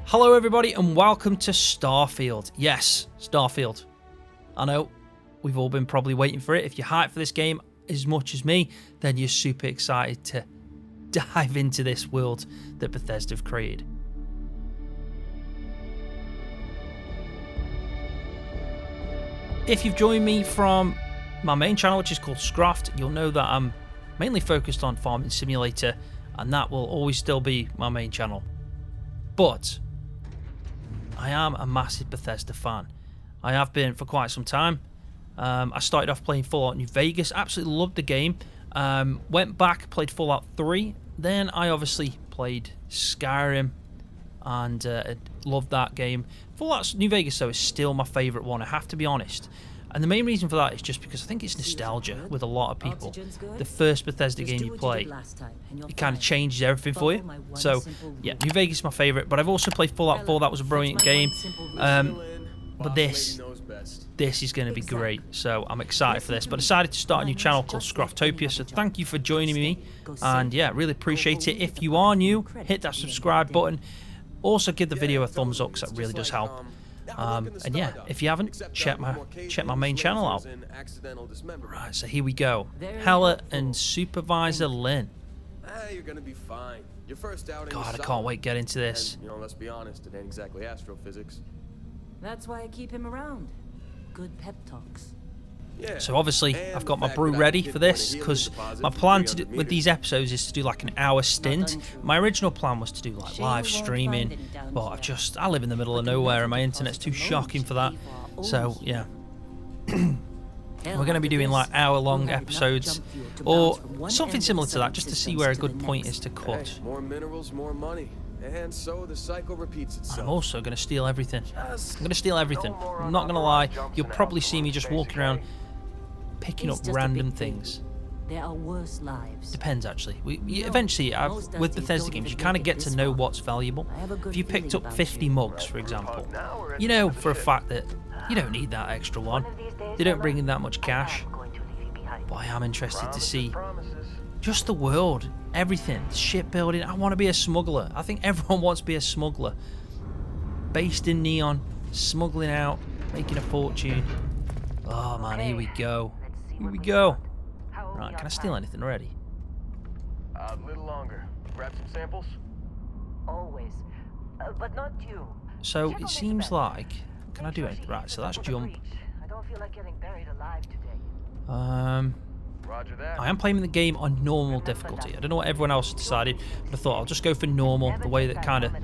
Hello everybody and welcome to Starfield. Yes, Starfield. I know, we've all been probably waiting for it. If you're hyped for this game as much as me, then you're super excited to dive into this world that Bethesda have created. If you've joined me from my main channel, which is called Scroft, you'll know that I'm mainly focused on Farming Simulator, and that will always still be my main channel. But I am a massive Bethesda fan. I have been for quite some time. I started off playing Fallout New Vegas, absolutely loved the game. Went back, played Fallout 3. Then I obviously played Skyrim and loved that game. Fallout New Vegas, though, is still my favourite one, I have to be honest. And the main reason for that is just because I think it's nostalgia with a lot of people. The first Bethesda game you play, it kind of changes everything for you. So, yeah, New Vegas is my favourite, but I've also played Fallout 4, that was a brilliant game. But this is going to be great, so I'm excited for this. But I decided to start a new channel called Scroftopia, so thank you for joining me. And yeah, really appreciate it. If you are new, hit that subscribe button. Also give the video a thumbs up, because that really does help. And yeah, if you haven't, check my main channel out. Right, so here we go. Hella and Supervisor Lynn. You're gonna be fine. Your first outing. God, I can't wait to get into this. And, let's be honest, it ain't exactly astrophysics. That's why I keep him around. Good pep talks. Yeah. So obviously I've got my brew ready for this, because my plan to do, with these episodes is to do like an hour stint. My original plan was to do like live streaming, but I live in the middle of nowhere and my internet's too shocking for that. So yeah, we're going to be doing like hour-long episodes or something similar to that, just to see where a good point is to cut. Hey, more minerals, more money, and so the cycle repeats itself. I'm also going to steal everything. I'm going to steal everything. I'm not going to lie. You'll probably see me just walking around picking up random things. There are worse lives. Depends, actually. Eventually, with Bethesda games, you kind of get to know what's valuable. If you picked up 50 mugs, for example, you know for a fact that you don't need that extra one. They don't bring in that much cash. But I am interested to see just the world, everything, shipbuilding. I want to be a smuggler. I think everyone wants to be a smuggler. Based in Neon, smuggling out, making a fortune. Oh man, here we go. Here we go. Right, can I steal anything already? A little longer. Grab some samples? Always. But not you. So it seems like... Can I do it? Right, so that's jump. I don't feel like getting buried alive today. Roger that. I am playing the game on normal difficulty. I don't know what everyone else has decided, but I thought I'll just go for normal, the way that kind of...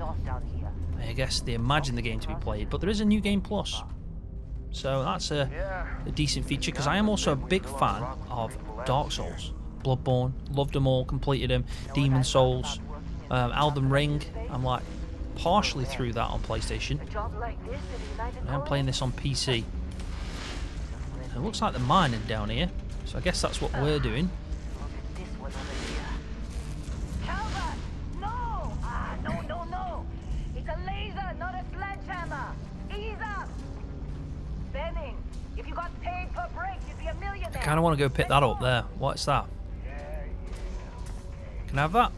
I guess they imagine the game to be played, but there is a new game plus. So that's a decent feature, because I am also a big fan of Dark Souls. Bloodborne, loved them all, completed them. Demon Souls, Elden Ring, I'm like partially through that on PlayStation. I'm playing this on PC. It looks like they're mining down here, so I guess that's what we're doing. No. It's a laser, not a sledgehammer. Ease up. Benning, if you got paid per break, you'd be a millionaire. I kind of want to go pick that up there. What's that? Can I have that?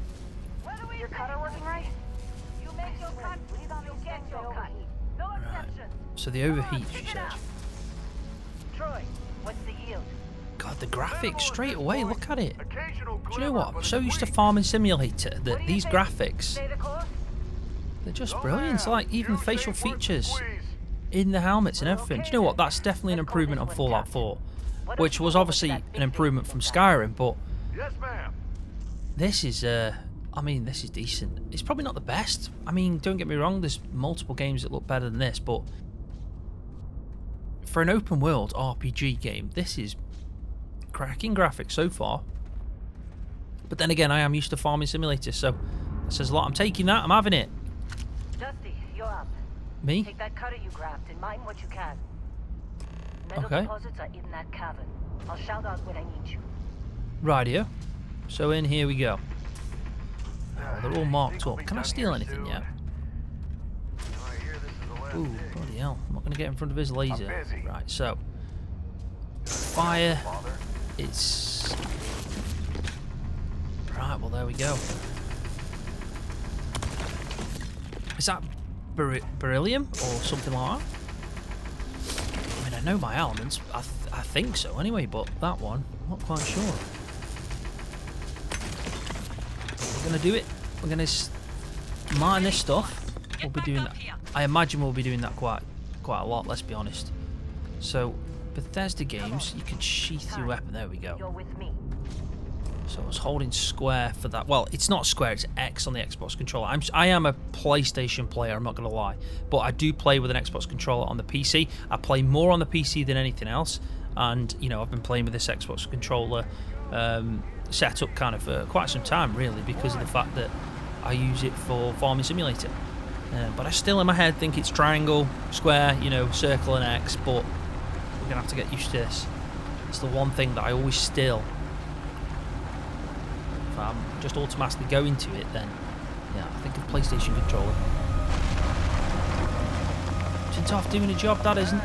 Your cutter working right? You make your cut, you get your cut. No exceptions. So the overheat, she said. Troy, what's the yield? God, the graphics straight away, look at it. Do you know what? I'm so used to Farming Simulator that these graphics, Stay the course? they're just brilliant. It's like even the facial features in the helmets and everything. Do you know what? That's definitely an improvement on Fallout 4, which was obviously an improvement from Skyrim, but Yes, ma'am. this is, I mean, this is decent. It's probably not the best. I mean, don't get me wrong, there's multiple games that look better than this, but for an open world RPG game, this is cracking graphics so far. But then again, I am used to Farming Simulator, so that says a lot. I'm taking that, I'm having it. Dusty, you're up. Me? Take that cutter you grabbed and mine what you can. Metal Okay. deposits are in that cavern. I'll shout out when I need you. Rightio. So in here we go. Oh, they're all marked up. Can I steal anything yet? Ooh, bloody hell. I'm not going to get in front of his laser. Right, so. Fire. It's... Right, well there we go. Is that beryllium or something like that. I mean, I know my elements. I think so anyway, but that one, I'm not quite sure. We're going to do it. We're going to mine this stuff. We'll be doing that. I imagine we'll be doing that quite a lot, let's be honest. So, Bethesda games, you can sheath your weapon. There we go. You're with me. So I was holding square for that. Well, it's not square, it's X on the Xbox controller. I am a PlayStation player, I'm not going to lie. But I do play with an Xbox controller on the PC. I play more on the PC than anything else. And, you know, I've been playing with this Xbox controller set up kind of for quite some time, really, because of the fact that I use it for Farming Simulator. But I still, in my head, think it's triangle, square, you know, circle and X. But we're going to have to get used to this. It's the one thing that I always still... If I'm just automatically go into it, then yeah, I think of PlayStation controller. It's off doing a job, that isn't.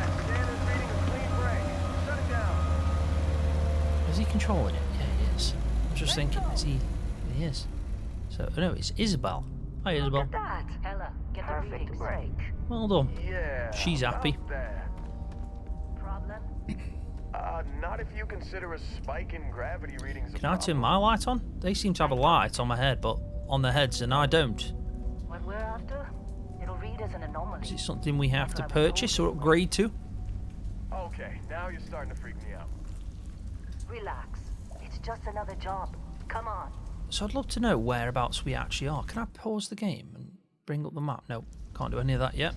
Is he controlling it? Yeah, he is. I was just thinking, is he? He is. So no, it's Isabel. Hi, Isabel. Look at that. Hella, get the readings. Break. Well done. Yeah. She's happy. Problem? Not if you consider a spike in gravity readings. Can I turn my light on? They seem to have a light on my head, but on their heads, and I don't. What we're after, it'll read as an anomaly. Is it something we have to purchase or upgrade to? Okay, now you're starting to freak me out. Relax. It's just another job. Come on. So I'd love to know whereabouts we actually are. Can I pause the game and bring up the map? No, can't do any of that yet.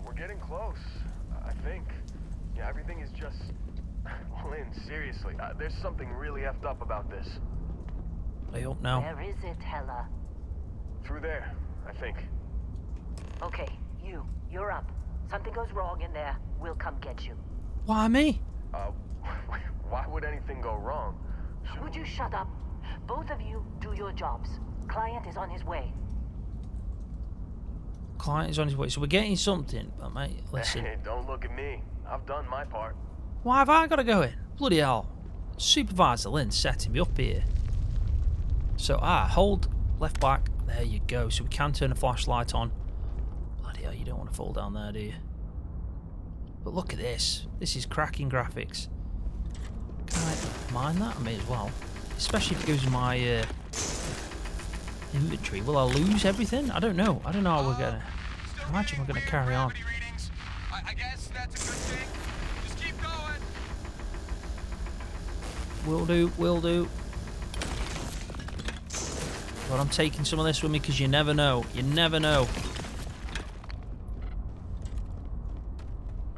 We're getting close, I think. Yeah, everything is just... Lynn, seriously, there's something really effed up about this. I hope now. Where is it, Hella? Through there, I think. Okay, you're up. Something goes wrong in there, we'll come get you. Why me? Why would anything go wrong? Would you shut up? Both of you do your jobs. Client is on his way. Client is on his way, so we're getting something. But mate, listen. Hey, don't look at me. I've done my part. Why have I got to go in? Bloody hell. Supervisor Lynn setting me up here. So, hold left back. There you go. So we can turn the flashlight on. Bloody hell, you don't want to fall down there, do you? But look at this. This is cracking graphics. Can I mine that? I may as well. Especially if it goes in my inventory. Will I lose everything? I don't know. I don't know how we're going to... I imagine we're going to carry on. I guess that's a good thing. Just keep going. Will do. But I'm taking some of this with me because you never know. You never know.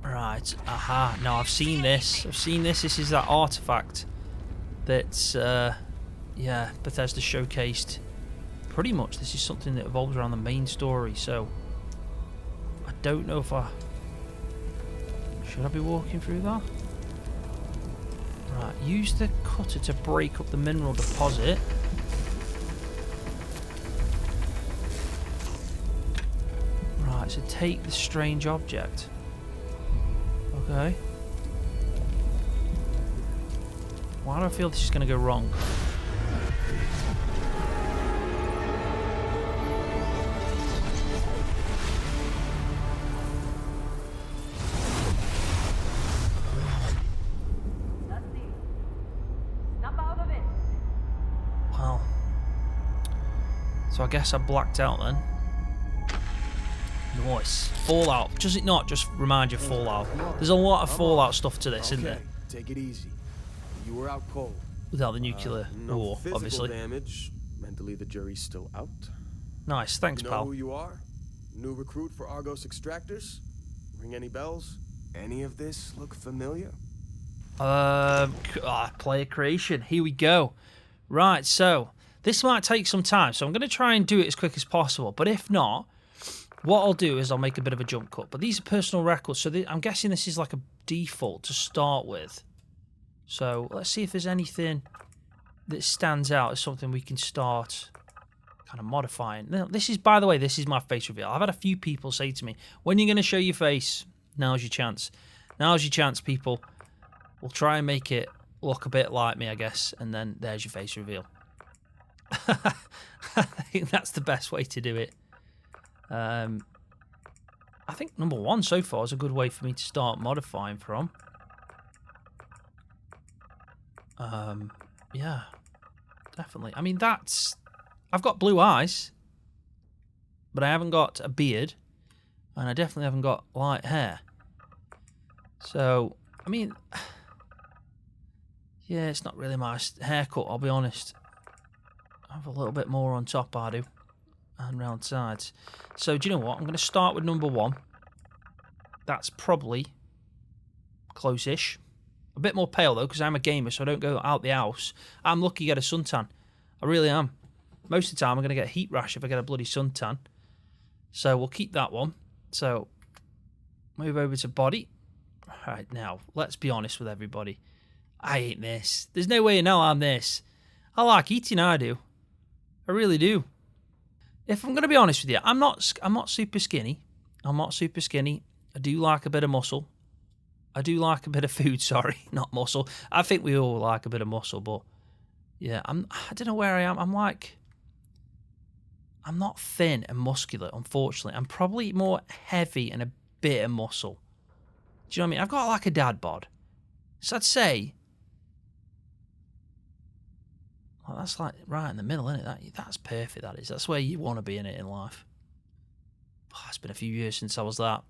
Right. Aha. No, I've seen this. This is that artifact that's, yeah, Bethesda showcased. Pretty much this is something that evolves around the main story, so I don't know if should I be walking through that? Right, use the cutter to break up the mineral deposit. Right, so take the strange object. Okay. Why do I feel this is going to go wrong? Well, so I guess I blacked out then. Nice. Fallout. Does it not just remind you of Fallout? There's a lot of Fallout stuff to this, isn't there? Take it easy. You were out cold. Without the nuclear No war, physical obviously. damage. Mentally, the jury's still out. Nice. Thanks, You know pal. who you are? New recruit for Argos Extractors? Ring any bells? Any of this look familiar? Player creation. Here we go. Right, so this might take some time, so I'm going to try and do it as quick as possible. But if not, what I'll do is I'll make a bit of a jump cut. But these are personal records, so I'm guessing this is like a default to start with. So let's see if there's anything that stands out as something we can start kind of modifying. Now, this is, by the way, this is my face reveal. I've had a few people say to me, when you're going to show your face, now's your chance. Now's your chance, people. We'll try and make it look a bit like me, I guess. And then there's your face reveal. think that's the best way to do it. I think number 1 so far is a good way for me to start modifying from. Yeah, definitely. I mean, I've got blue eyes, but I haven't got a beard, and I definitely haven't got light hair. So, I mean, yeah, it's not really my haircut, I'll be honest. I have a little bit more on top, I do, and round sides. So, do you know what? I'm going to start with number 1. That's probably close-ish. A bit more pale, though, because I'm a gamer, so I don't go out the house. I'm lucky to get a suntan. I really am. Most of the time, I'm going to get a heat rash if I get a bloody suntan. So we'll keep that one. So move over to body. Right, now, let's be honest with everybody. I ain't this. There's no way in hell I'm this. I like eating, I do. I really do. If I'm going to be honest with you, I'm not super skinny. I'm not super skinny. I do like a bit of muscle. I do like a bit of food, sorry, not muscle. I think we all like a bit of muscle, but yeah, I don't know where I am. I'm not thin and muscular, unfortunately. I'm probably more heavy and a bit of muscle. Do you know what I mean? I've got like a dad bod. So I'd say, well, that's like right in the middle, isn't it? That's perfect, that is. That's where you want to be in it in life. Oh, it's been a few years since I was that.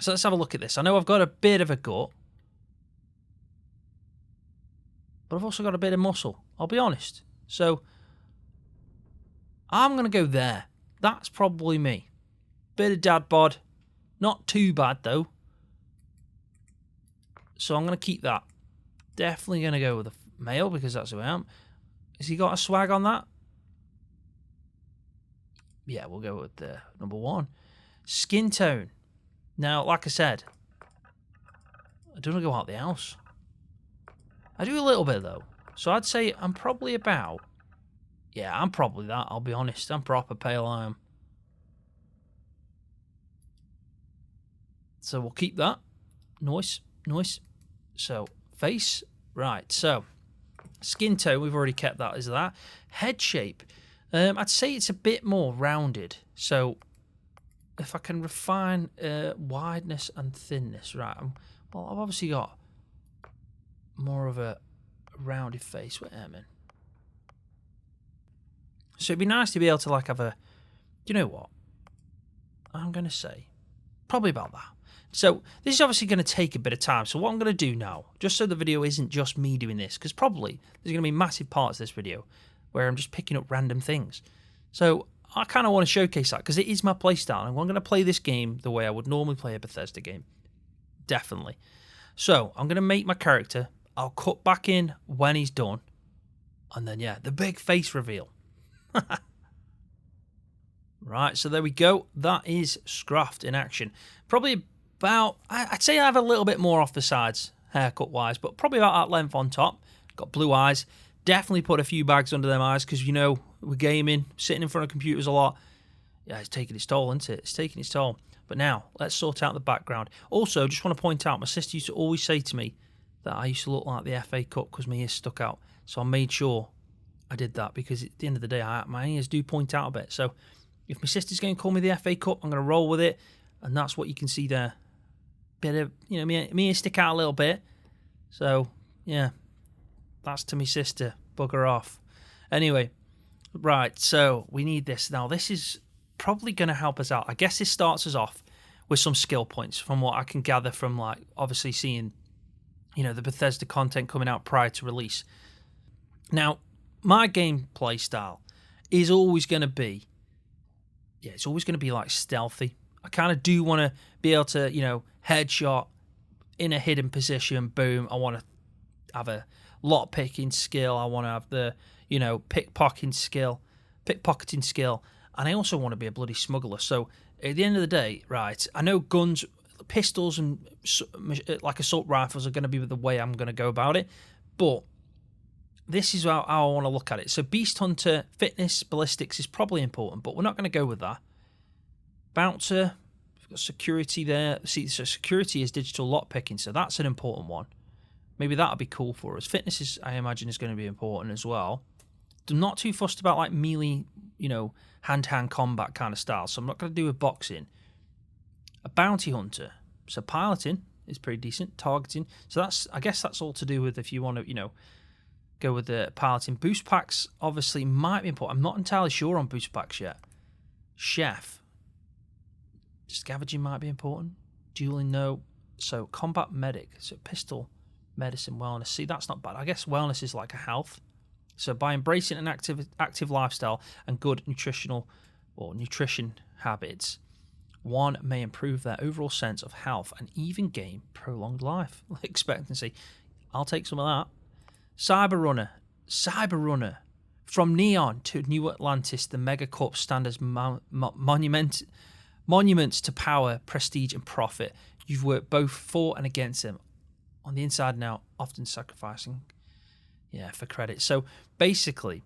So let's have a look at this. I know I've got a bit of a gut, but I've also got a bit of muscle. I'll be honest. So I'm going to go there. That's probably me. Bit of dad bod. Not too bad, though. So I'm going to keep that. Definitely going to go with the male because that's who I am. Has he got a swag on that? Yeah, we'll go with the number 1. Skin tone. Now, like I said, I don't want to go out the house. I do a little bit, though. So I'd say I'm probably about... Yeah, I'm probably that, I'll be honest. I'm proper pale, I am. So we'll keep that. Nice, nice. So, face. Right, so, skin tone, we've already kept that as that. Head shape. I'd say it's a bit more rounded. So... if I can refine wideness and thinness, right? Well, I've obviously got more of a rounded face. Wait a minute. So it'd be nice to be able to like have a. Do you know what? I'm going to say probably about that. So this is obviously going to take a bit of time. So what I'm going to do now, just so the video isn't just me doing this, because probably there's going to be massive parts of this video where I'm just picking up random things. So I kind of want to showcase that because it is my playstyle. And I'm going to play this game the way I would normally play a Bethesda game. Definitely. So I'm going to make my character. I'll cut back in when he's done. And then, yeah, the big face reveal. Right, so there we go. That is Scroft in action. Probably about, I'd say I have a little bit more off the sides, haircut-wise, but probably about that length on top. Got blue eyes. Definitely put a few bags under them eyes because, you know, we're gaming, sitting in front of computers a lot. Yeah, it's taking its toll, isn't it? It's taking its toll. But now, let's sort out the background. Also, just want to point out, my sister used to always say to me that I used to look like the FA Cup because my ears stuck out. So I made sure I did that because at the end of the day, my ears do point out a bit. So if my sister's going to call me the FA Cup, I'm going to roll with it. And that's what you can see there. Bit of, you know, my ears stick out a little bit. So, yeah. That's to me sister. Bugger off. Anyway, right, so we need this. Now, this is probably going to help us out. I guess this starts us off with some skill points from what I can gather from, like, obviously seeing, you know, the Bethesda content coming out prior to release. Now, my gameplay style is always going to be, yeah, it's always going to be, like, stealthy. I kind of do want to be able to, you know, headshot in a hidden position, boom. I want to have a lock-picking skill. I want to have the, you know, pickpocketing skill. And I also want to be a bloody smuggler. So, at the end of the day, right, I know guns, pistols, and, like, assault rifles are going to be the way I'm going to go about it. But this is how I want to look at it. So, Beast Hunter, fitness, ballistics is probably important, but we're not going to go with that. Bouncer, we've got security there. See, so security is digital lockpicking, so that's an important one. Maybe that'll be cool for us. Fitness is, I imagine, is going to be important as well. I'm not too fussed about like melee, you know, hand-to-hand combat kind of style. So I'm not going to do a boxing. A bounty hunter. So piloting is pretty decent. Targeting. So I guess that's all to do with if you want to, you know, go with the piloting. Boost packs obviously might be important. I'm not entirely sure on boost packs yet. Chef. Scavenging might be important. Dueling, no. So combat medic. So pistol, medicine, wellness. See, that's not bad. I guess wellness is like a health. So by embracing an active lifestyle and good nutrition habits, one may improve their overall sense of health and even gain prolonged life expectancy. I'll take some of that. Cyber Runner. From Neon to New Atlantis, the Megacorp stand as monuments to power, prestige, and profit. You've worked both for and against them. On the inside now, often sacrificing, for credit. So basically,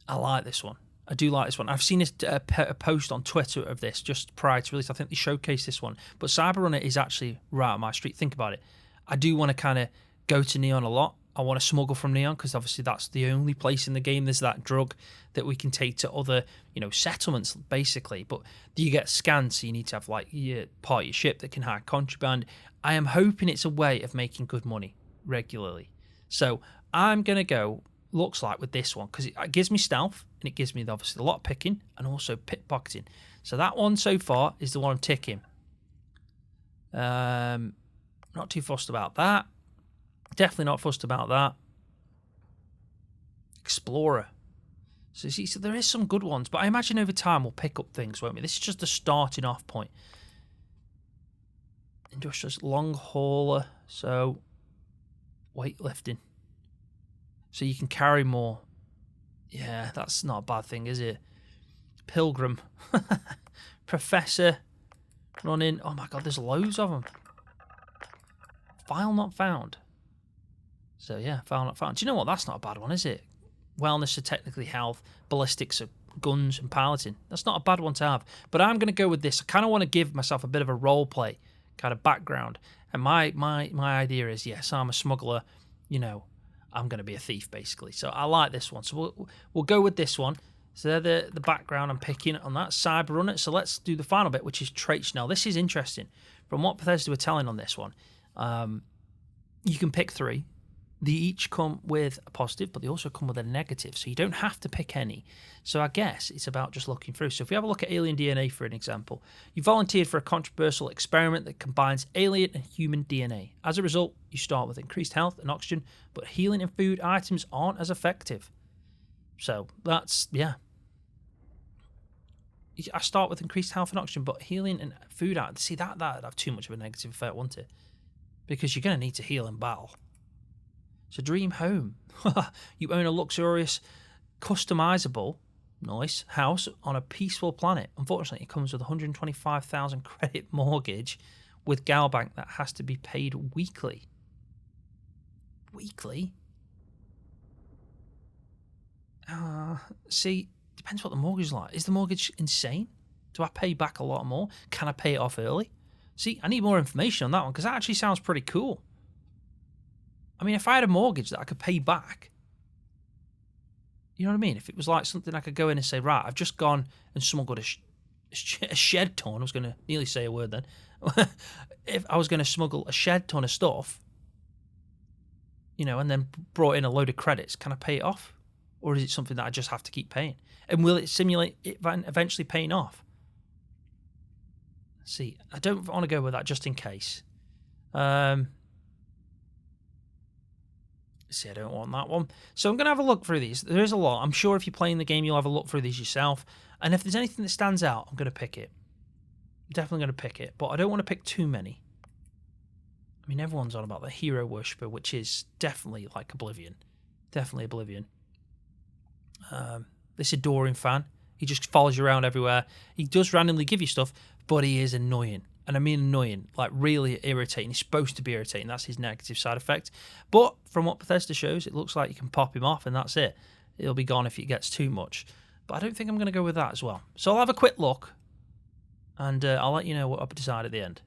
I like this one. I do like this one. I've seen a post on Twitter of this just prior to release. I think they showcased this one. But Cyberrunner is actually right up my street. Think about it. I do want to kind of go to Neon a lot. I want to smuggle from Neon because obviously that's the only place in the game there's that drug that we can take to other, you know, settlements basically. But you get scanned, so you need to have like your part of your ship that can hide contraband. I am hoping it's a way of making good money regularly. So I'm going to go, looks like, with this one because it gives me stealth and it gives me obviously a lot of picking and also pickpocketing. So that one so far is the one I'm ticking. Not too fussed about that. Definitely not fussed about that. Explorer. So see, so there is some good ones, but I imagine over time we'll pick up things, won't we? This is just the starting off point. Industrialist long hauler, so weightlifting. So you can carry more. Yeah, that's not a bad thing, is it? Pilgrim. Professor. Running. Oh my god, there's loads of them. File not found. So yeah, file not found. Do you know what? That's not a bad one, is it? Wellness are technically health. Ballistics are guns and piloting. That's not a bad one to have. But I'm going to go with this. I kind of want to give myself a bit of a role play kind of background. And my idea is, yes, I'm a smuggler. You know, I'm going to be a thief, basically. So I like this one. So we'll go with this one. So they're the background I'm picking on that. Cyber Runner. So let's do the final bit, which is traits. Now, this is interesting. From what Bethesda were telling on this one, you can pick 3. They each come with a positive, but they also come with a negative, so you don't have to pick any. So I guess it's about just looking through. So if we have a look at alien DNA, for an example, you volunteered for a controversial experiment that combines alien and human DNA. As a result, you start with increased health and oxygen, but healing and food items aren't as effective. So that's, yeah. I start with increased health and oxygen, but healing and food items, see, that'd have too much of a negative effect, wouldn't it? Because you're going to need to heal in battle. So dream home. You own a luxurious, customizable, nice house on a peaceful planet. Unfortunately, it comes with 125,000 credit mortgage with Galbank that has to be paid weekly. Weekly? See, depends what the mortgage is like. Is the mortgage insane? Do I pay back a lot more? Can I pay it off early? See, I need more information on that one because that actually sounds pretty cool. I mean, if I had a mortgage that I could pay back, you know what I mean? If it was like something I could go in and say, right, I've just gone and smuggled a shed ton. I was going to nearly say a word then. If I was going to smuggle a shed ton of stuff, you know, and then brought in a load of credits, can I pay it off? Or is it something that I just have to keep paying? And will it simulate it eventually paying off? See, I don't want to go with that just in case. See, I don't want that one. So I'm going to have a look through these. There is a lot. I'm sure if you're playing the game, you'll have a look through these yourself. And if there's anything that stands out, I'm going to pick it. I'm definitely going to pick it. But I don't want to pick too many. I mean, everyone's on about the hero worshipper, which is definitely like Oblivion. Definitely Oblivion. This adoring fan. He just follows you around everywhere. He does randomly give you stuff, but he is annoying. And I mean annoying, like really irritating. He's supposed to be irritating. That's his negative side effect. But from what Bethesda shows, it looks like you can pop him off and that's it. It'll be gone if it gets too much. But I don't think I'm going to go with that as well. So I'll have a quick look and I'll let you know what I've decided at the end.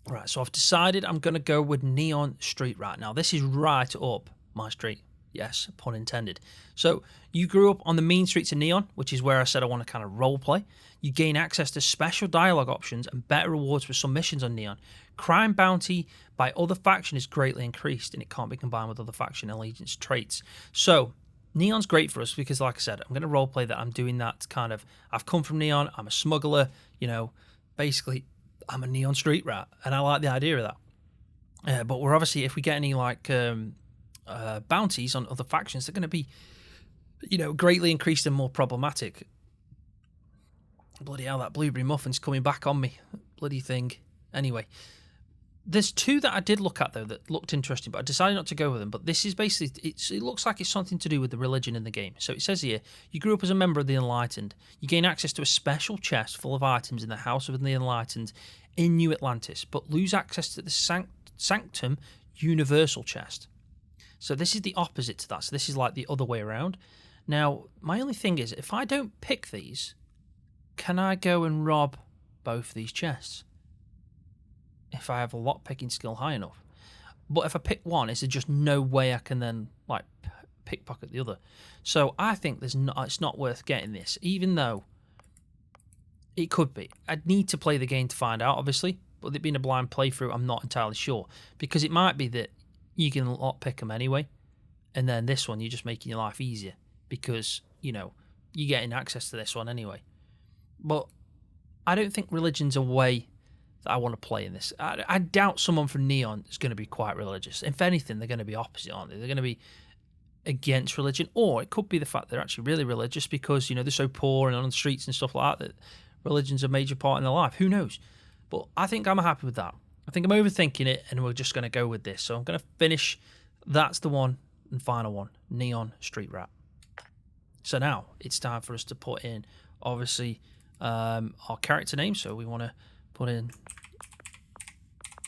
Right, so I've decided I'm going to go with Neon Street right now. This is right up my street. Yes, pun intended. So you grew up on the mean streets of Neon, which is where I said I want to kind of roleplay. You gain access to special dialogue options and better rewards for some missions on Neon. Crime bounty by other faction is greatly increased, and it can't be combined with other faction allegiance traits. So Neon's great for us because, like I said, I'm going to roleplay that I'm doing that kind of... I've come from Neon, I'm a smuggler, you know, basically I'm a Neon street rat, and I like the idea of that. But we're obviously, if we get any, like... bounties on other factions, they're going to be, you know, greatly increased and more problematic. Bloody hell, that blueberry muffin's coming back on me. Bloody thing. Anyway, there's two that I did look at, though, that looked interesting, but I decided not to go with them. But this is basically, it looks like it's something to do with the religion in the game. So it says here, you grew up as a member of the Enlightened. You gain access to a special chest full of items in the House of the Enlightened in New Atlantis, but lose access to the Sanctum Universal chest. So this is the opposite to that. So this is like the other way around. Now, my only thing is, if I don't pick these, can I go and rob both these chests? If I have a lock-picking skill high enough. But if I pick one, is there just no way I can then, like, pickpocket the other? So I think it's not worth getting this, even though it could be. I'd need to play the game to find out, obviously. But with it being a blind playthrough, I'm not entirely sure. Because it might be that you can lockpick them anyway, and then this one you're just making your life easier because, you know, you're getting access to this one anyway. But I don't think religion's a way that I want to play in this. I doubt someone from Neon is going to be quite religious. If anything, they're going to be opposite, aren't they? They're going to be against religion, or it could be the fact they're actually really religious because, you know, they're so poor and on the streets and stuff like that religion's a major part in their life. Who knows? But I think I'm happy with that. I think I'm overthinking it, and we're just going to go with this. So I'm going to finish. That's the one and final one, Neon Street Rat. So now it's time for us to put in, obviously, our character name. So we want to put in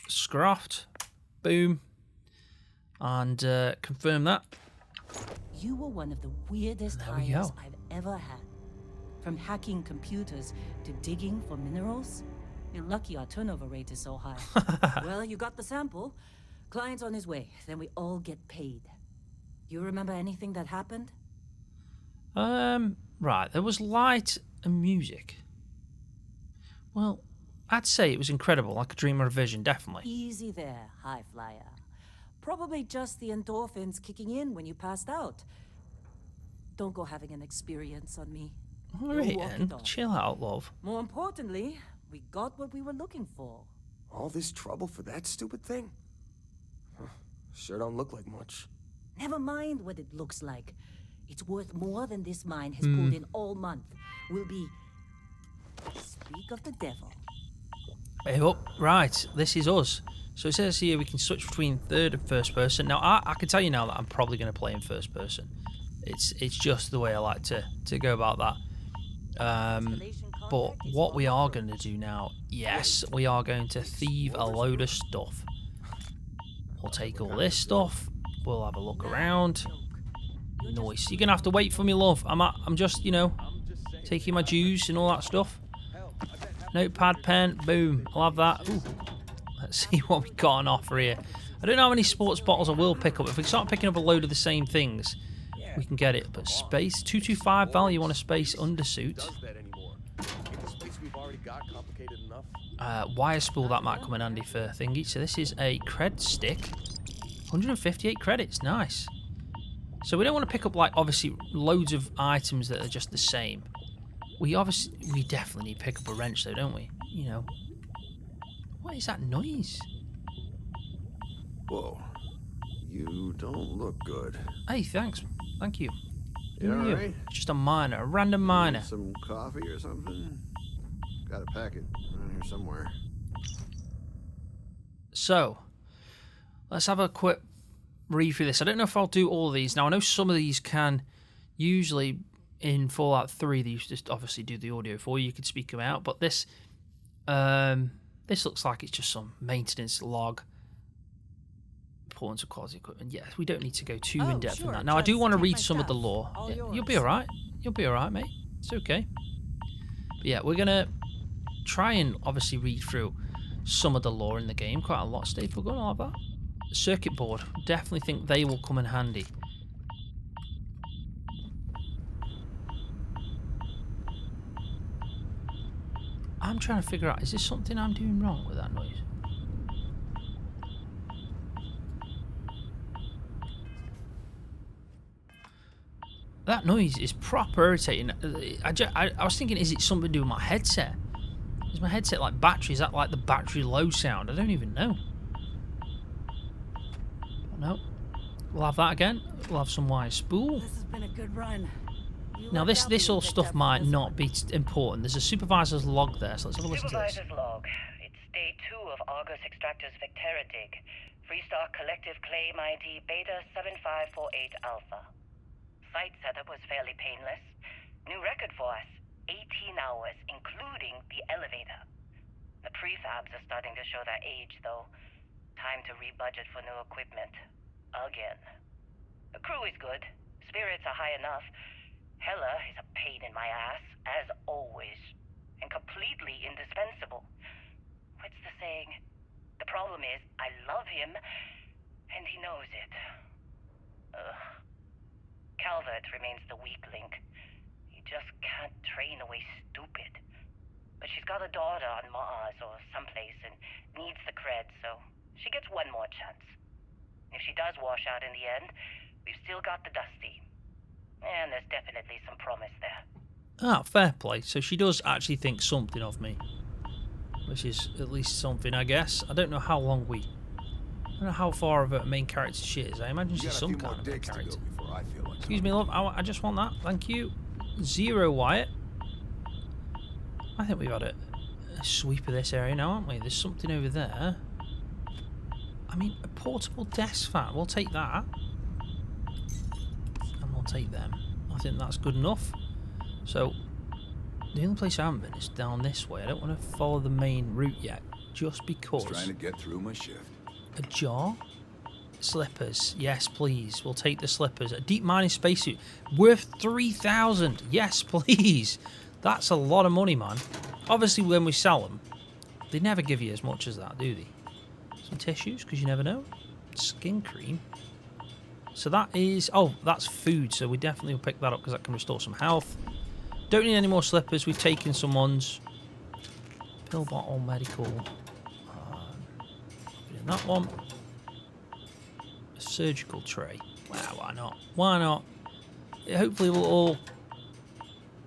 Scroft. Boom. And confirm that. You were one of the weirdest hires I've ever had. From hacking computers to digging for minerals. You're lucky our turnover rate is so high. Well, you got the sample. Client's on his way. Then we all get paid. You remember anything that happened? Right. There was light and music. Well, I'd say it was incredible, like a dream or a vision, definitely. Easy there, high flyer. Probably just the endorphins kicking in when you passed out. Don't go having an experience on me. All right, then. Chill out, love. More importantly, we got what we were looking for. All this trouble for that stupid thing? Huh. Sure don't look like much. Never mind what it looks like. It's worth more than this mine has pulled in all month. Will be... Speak of the devil. Hey, up. Right, this is us. So it says here we can switch between third and first person. Now, I can tell you now that I'm probably going to play in first person. It's just the way I like to go about that. But what we are going to do now, yes, we are going to thieve a load of stuff. We'll take all this stuff. We'll have a look around. Nice. You're going to have to wait for me, love. I'm just, you know, taking my juice and all that stuff. Notepad, pen, boom. I'll have that. Ooh. Let's see what we got on offer here. I don't know how many sports bottles I will pick up. If we start picking up a load of the same things, we can get it. But space, 225 value on a space undersuit. Wire spool, that might come in handy for thingy. So this is a cred stick. 158 credits, nice. So we don't want to pick up, like, obviously loads of items that are just the same. We definitely need to pick up a wrench though, don't we? You know. What is that noise? Whoa. You don't look good. Hey, thanks. Thank you. You all right? Just a miner, a random miner. Some coffee or something? Got a packet around here somewhere. So, let's have a quick read through this. I don't know if I'll do all of these. Now, I know some of these can usually in Fallout 3, they used to obviously do the audio for you. You could speak them out, but this looks like it's just some maintenance log. Importance of quality equipment. Yeah, we don't need to go too in depth in that. Now, I do want to read some of the lore. Yeah, you'll be all right. You'll be all right, mate. It's okay. But yeah, we're gonna try and obviously read through some of the lore in the game. Quite a lot. Staple gun, all of that. Circuit board. Definitely think they will come in handy. I'm trying to figure out, is there something I'm doing wrong with that noise? That noise is proper irritating. I was thinking, is it something to do with my headset? Is my headset like battery? Is that like the battery low sound? I don't even know. No. We'll have that again. We'll have some wire spool. This has been a good run. Now this all stuff might not be important. There's a supervisor's log there, so let's have a listen to this. Supervisor's log. It's day 2 of Argus Extractor's Vectera dig. Freestar Collective Claim ID Beta 7548 Alpha. Site setup was fairly painless. New record for us. 18 hours, including the elevator. The prefabs are starting to show their age, though. Time to rebudget for new equipment. Again. The crew is good. Spirits are high enough. Hella is a pain in my ass, as always. And completely indispensable. What's the saying? The problem is, I love him, and he knows it. Calvert remains the weak link. He just can't train away stupid. But she's got a daughter on Mars or someplace and needs the cred, so she gets one more chance. If she does wash out in the end, we've still got the Dusty. And there's definitely some promise there. Ah, fair play. So she does actually think something of me. Which is at least something, I guess. I don't know how long I don't know how far of a main character she is. I imagine she's some kind of main character. Excuse me, love. I just want that. Thank you. 0 Wyatt. I think we've had a sweep of this area now, haven't we? There's something over there. I mean, a portable desk fan. We'll take that. And we'll take them. I think that's good enough. So, the only place I haven't been is down this way. I don't want to follow the main route yet. Just because. Just trying to get through my shift. A jar? Slippers. Yes, please. We'll take the slippers. A deep mining spacesuit. Worth 3,000. Yes, please. That's a lot of money, man. Obviously, when we sell them, they never give you as much as that, do they? Some tissues, because you never know. Skin cream. So that is... Oh, that's food, so we definitely will pick that up because that can restore some health. Don't need any more slippers. We've taken some ones. Pill bottle, medical. In that one. A surgical tray. Well, why not? Why not? Hopefully we'll all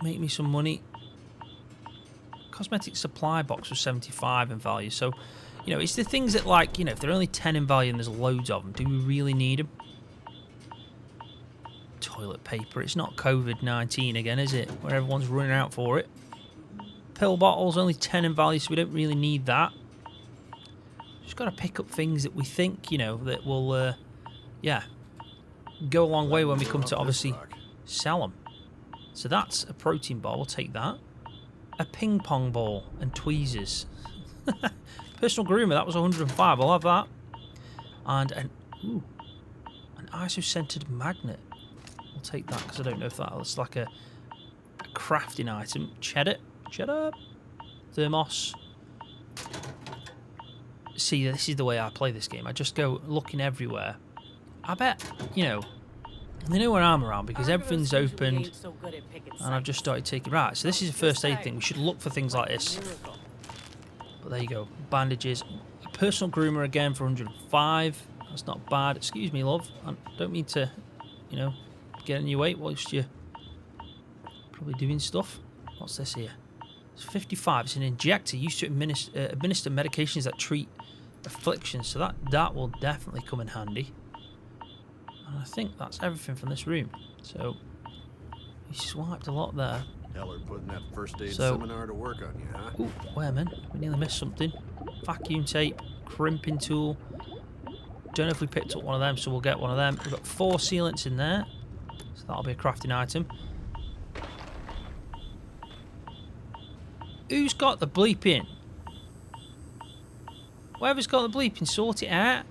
make me some money. Cosmetic supply box was 75 in value. So, you know, it's the things that, like, you know, if they're only 10 in value and there's loads of them, do we really need them? Toilet paper. It's not COVID-19 again, is it? Where everyone's running out for it. Pill bottles, only 10 in value, so we don't really need that. Just got to pick up things that we think, you know, that will, yeah, go a long way when we come to obviously sell them. So that's a protein bar. We'll take that. A ping pong ball and tweezers. Personal groomer. That was 105. I'll have that. And an ISO-centered magnet. We'll take that because I don't know if that's like a crafting item. Cheddar. Thermos. See, this is the way I play this game. I just go looking everywhere. I bet, you know, they know where I'm around because everything's opened and I've just started taking... Right, so this is a first aid thing. We should look for things like this. But there you go. Bandages. A personal groomer again for 105. That's not bad. Excuse me, love. I don't mean to, you know, get in your way whilst you're probably doing stuff. What's this here? It's 55. It's an injector used to administer medications that treat afflictions. So that will definitely come in handy. And I think that's everything from this room. So we swiped a lot there. Heller putting that first aid seminar to work on you, huh? Ooh, wait, man. We nearly missed something. Vacuum tape, crimping tool. Don't know if we picked up one of them, so we'll get one of them. We've got 4 sealants in there. So that'll be a crafting item. Who's got the bleeping? Whoever's got the bleeping, sort it out.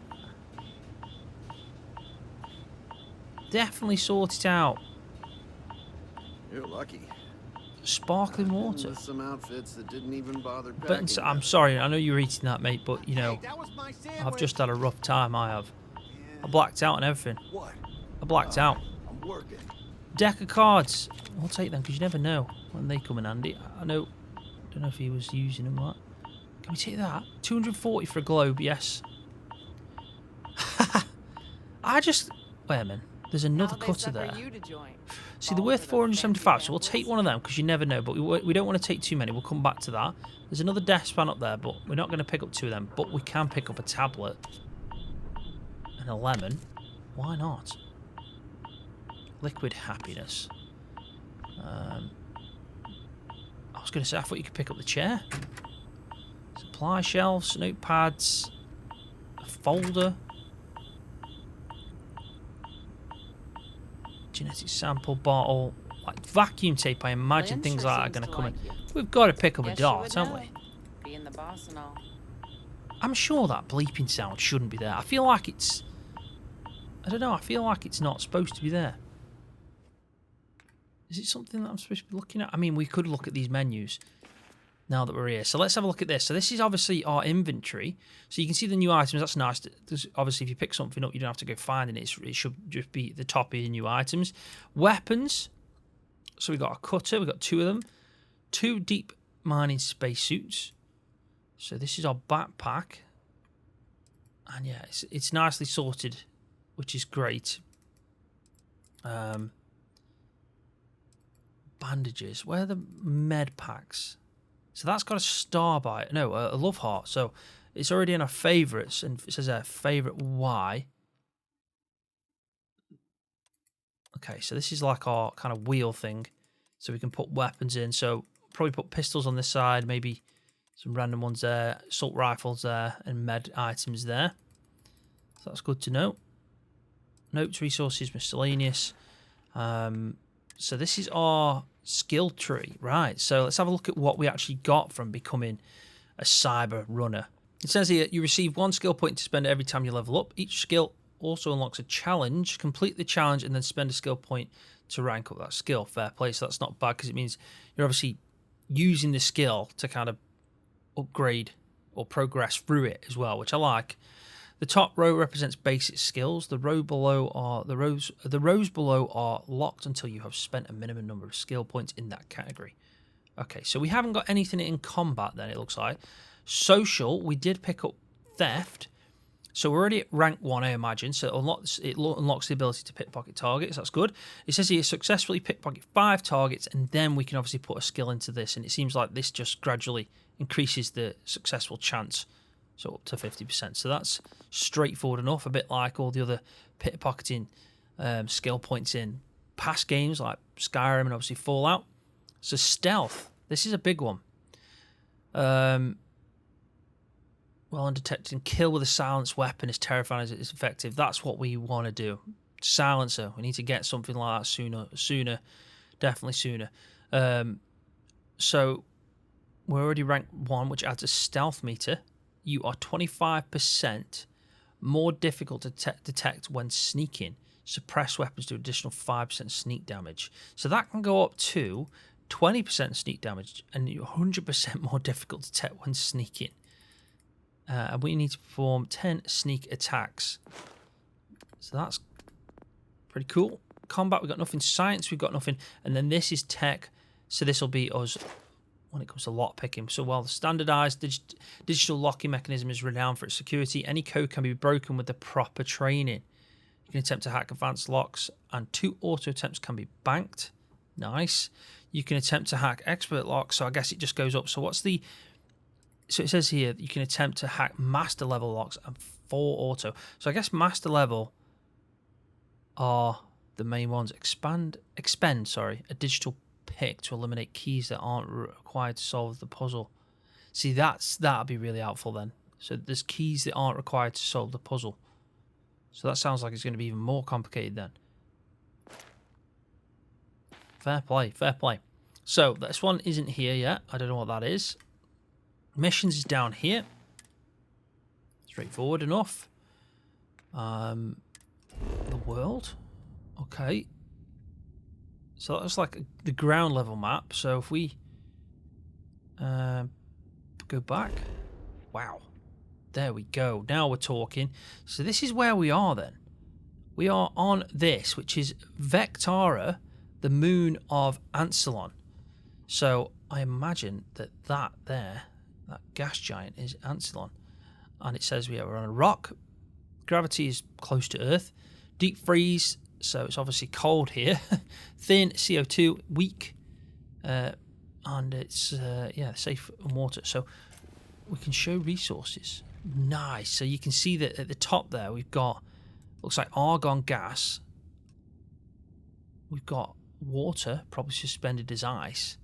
Definitely sort it out. You're lucky. Sparkling water. With some outfits that didn't even bother packing. But I'm sorry, I know you're eating that, mate, but you know, I've just had a rough time. I have. I blacked out and everything. What? I blacked out. I'm working. Deck of cards. I'll take them because you never know when they come in handy. I know Don't know if he was using them right. Can we take that? 240 for a globe, yes. I just... Wait a minute. There's another cutter there. See, they're worth 475, so we'll take one of them because you never know. But we don't want to take too many. We'll come back to that. There's another death span up there, but we're not going to pick up 2 of them. But we can pick up a tablet and a lemon. Why not? Liquid happiness. I was going to say, I thought you could pick up the chair. Supply shelves, notepads, a folder. Genetic sample bottle, like vacuum tape. I imagine things like that are going to come in. We've got to pick up a dart, haven't we? Being the boss and all. I'm sure that bleeping sound shouldn't be there. I feel like it's... I don't know, I feel like it's not supposed to be there. Is it something that I'm supposed to be looking at? I mean, we could look at these menus now that we're here. So let's have a look at this. So this is obviously our inventory. So you can see the new items. That's nice. There's, obviously, if you pick something up, you don't have to go finding it. It should just be at the top of your new items. Weapons. So we've got a cutter. We've got 2 of them. 2 deep mining spacesuits. So this is our backpack. And yeah, it's nicely sorted, which is great. Bandages. Where are the med packs? So that's got a star by it. No, a love heart. So it's already in our favourites, and it says there, favourite Y. Okay, so this is like our kind of wheel thing. So we can put weapons in. So probably put pistols on this side, maybe some random ones there, assault rifles there, and med items there. So that's good to know. Notes, resources, miscellaneous. So this is our skill tree, right? So let's have a look at what we actually got from becoming a cyber runner. It says here, you receive 1 skill point to spend every time you level up. Each skill also unlocks a challenge. Complete the challenge and then spend a skill point to rank up that skill. Fair play, so that's not bad because it means you're obviously using the skill to kind of upgrade or progress through it as well, which I like. The top row represents basic skills. The rows below are locked until you have spent a minimum number of skill points in that category. Okay, so we haven't got anything in combat then, it looks like. Social, we did pick up theft. So we're already at rank 1, I imagine. So it unlocks the ability to pickpocket targets. That's good. It says here, successfully pickpocket 5 targets, and then we can obviously put a skill into this. And it seems like this just gradually increases the successful chance. So up to 50%. So that's straightforward enough, a bit like all the other pickpocketing skill points in past games like Skyrim and obviously Fallout. So stealth, this is a big one. Well undetected and kill with a silenced weapon is terrifying as it is effective. That's what we want to do. Silencer, we need to get something like that sooner, definitely sooner. So we're already ranked 1, which adds a stealth meter. You are 25% more difficult to detect when sneaking. Suppress weapons do additional 5% sneak damage. So that can go up to 20% sneak damage and you're 100% more difficult to detect when sneaking. And we need to perform 10 sneak attacks. So that's pretty cool. Combat, we've got nothing. Science, we've got nothing. And then this is tech. So this will be us when it comes to lock picking. So while the standardized digital locking mechanism is renowned for its security, any code can be broken with the proper training. You can attempt to hack advanced locks, and 2 auto attempts can be banked. Nice. You can attempt to hack expert locks, so I guess it just goes up. So what's the... So it says here, you can attempt to hack master level locks and 4 auto. So I guess master level are the main ones. Expend, a digital pick to eliminate keys that aren't required to solve the puzzle. See, that'd be really helpful then. So there's keys that aren't required to solve the puzzle. So that sounds like it's going to be even more complicated then. Fair play, fair play. So this one isn't here yet. I don't know what that is. Missions is down here. Straightforward enough. The world. Okay. So that's like the ground level map. So if we go back. Wow. There we go. Now we're talking. So this is where we are then. We are on this, which is Vectara, the moon of Ancelon. So I imagine that there, that gas giant, is Ancillon. And it says we are on a rock. Gravity is close to Earth. Deep freeze, so it's obviously cold here. Thin, CO2, weak. And it's, safe on water. So we can show resources. Nice. So you can see that at the top there, we've got, looks like argon gas. We've got water, probably suspended as ice.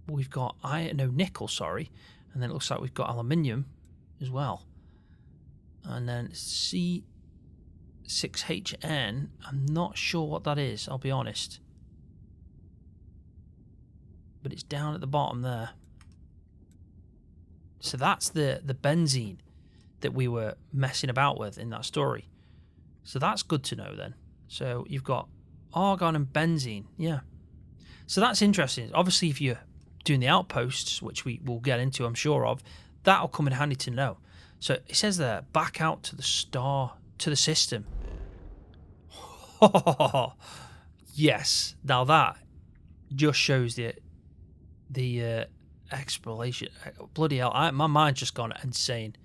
We've got nickel, sorry. And then it looks like we've got aluminium as well. And then C6HN, I'm not sure what that is, I'll be honest. But it's down at the bottom there. So that's the benzene that we were messing about with in that story. So that's good to know then. So you've got argon and benzene, yeah. So that's interesting. Obviously, if you're doing the outposts, which we will get into, I'm sure of, that'll come in handy to know. So it says there, back out to the system. Yes. Now that just shows the exploration. Bloody hell, my mind's just gone insane.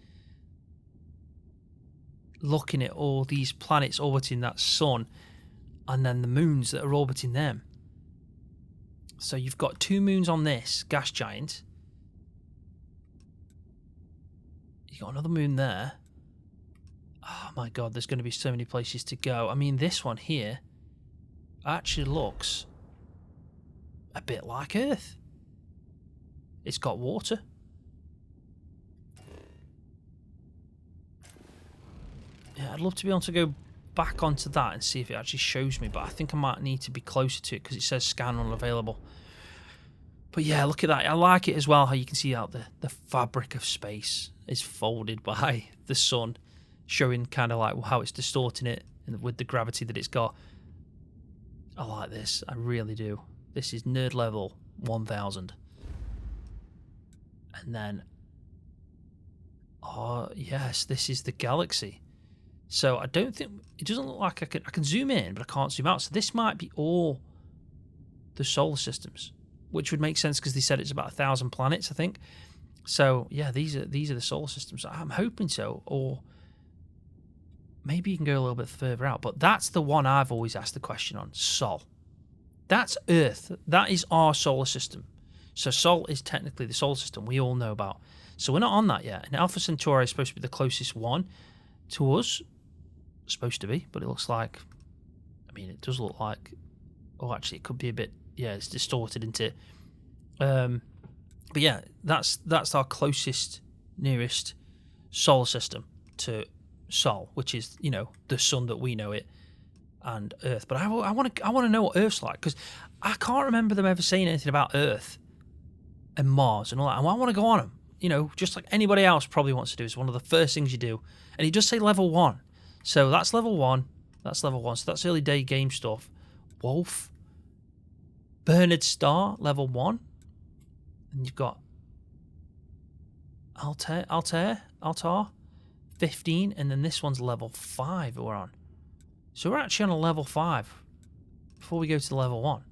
Looking at all these planets orbiting that sun, and then the moons that are orbiting them. So you've got 2 moons on this gas giant. You've got another moon there. Oh my god, there's going to be so many places to go. I mean, this one here actually looks a bit like Earth. It's got water. Yeah, I'd love to be able to go back onto that and see if it actually shows me, but I think I might need to be closer to it because it says scan unavailable. But yeah, look at that. I like it as well how you can see out the fabric of space is folded by the sun, showing kind of like how it's distorting it with the gravity that it's got. I like this. I really do. This is nerd level 1000. And then, oh yes, this is the galaxy. So I don't think, it doesn't look like I can zoom in, but I can't zoom out. So this might be all the solar systems, which would make sense because they said it's about 1,000 planets, I think. So yeah, these are the solar systems. I'm hoping so, or maybe you can go a little bit further out. But that's the one I've always asked the question on. Sol. That's Earth. That is our solar system. So Sol is technically the solar system we all know about. So we're not on that yet. And Alpha Centauri is supposed to be the closest one to us. Supposed to be, but it looks like, I mean, it does look like, oh, actually it could be a bit, yeah, it's distorted into, but yeah, that's our closest, nearest solar system to Sol, which is, you know, the sun that we know it, and Earth. But I want to know what Earth's like, because I can't remember them ever saying anything about Earth and Mars and all that, and I want to go on them, you know, just like anybody else probably wants to do. It's one of the first things you do, and it does say level 1. So that's level 1. That's level 1. So that's early day game stuff. Wolf. Bernard Star, level 1. And you've got Altair, 15. And then this one's level 5 we're on. So we're actually on a level 5 before we go to level 1.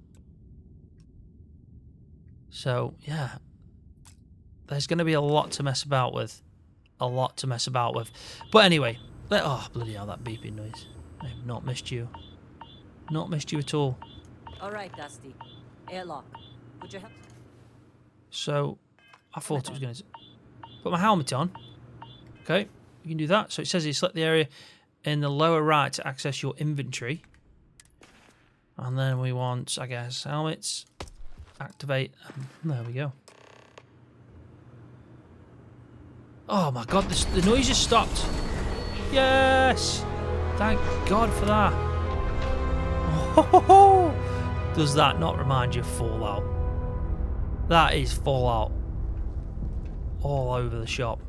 So, yeah. There's going to be a lot to mess about with. But anyway... Oh, bloody hell, that beeping noise. I have not missed you. Not missed you at all. Alright, Dusty. Airlock. Would you help? So, I thought it was going to... Put my helmet on. Okay, you can do that. So it says you select the area in the lower right to access your inventory. And then we want, I guess, helmets. Activate. There we go. Oh my god, the noise has stopped. Yes! Thank God for that. Oh, does that not remind you of Fallout? That is Fallout all over the shop.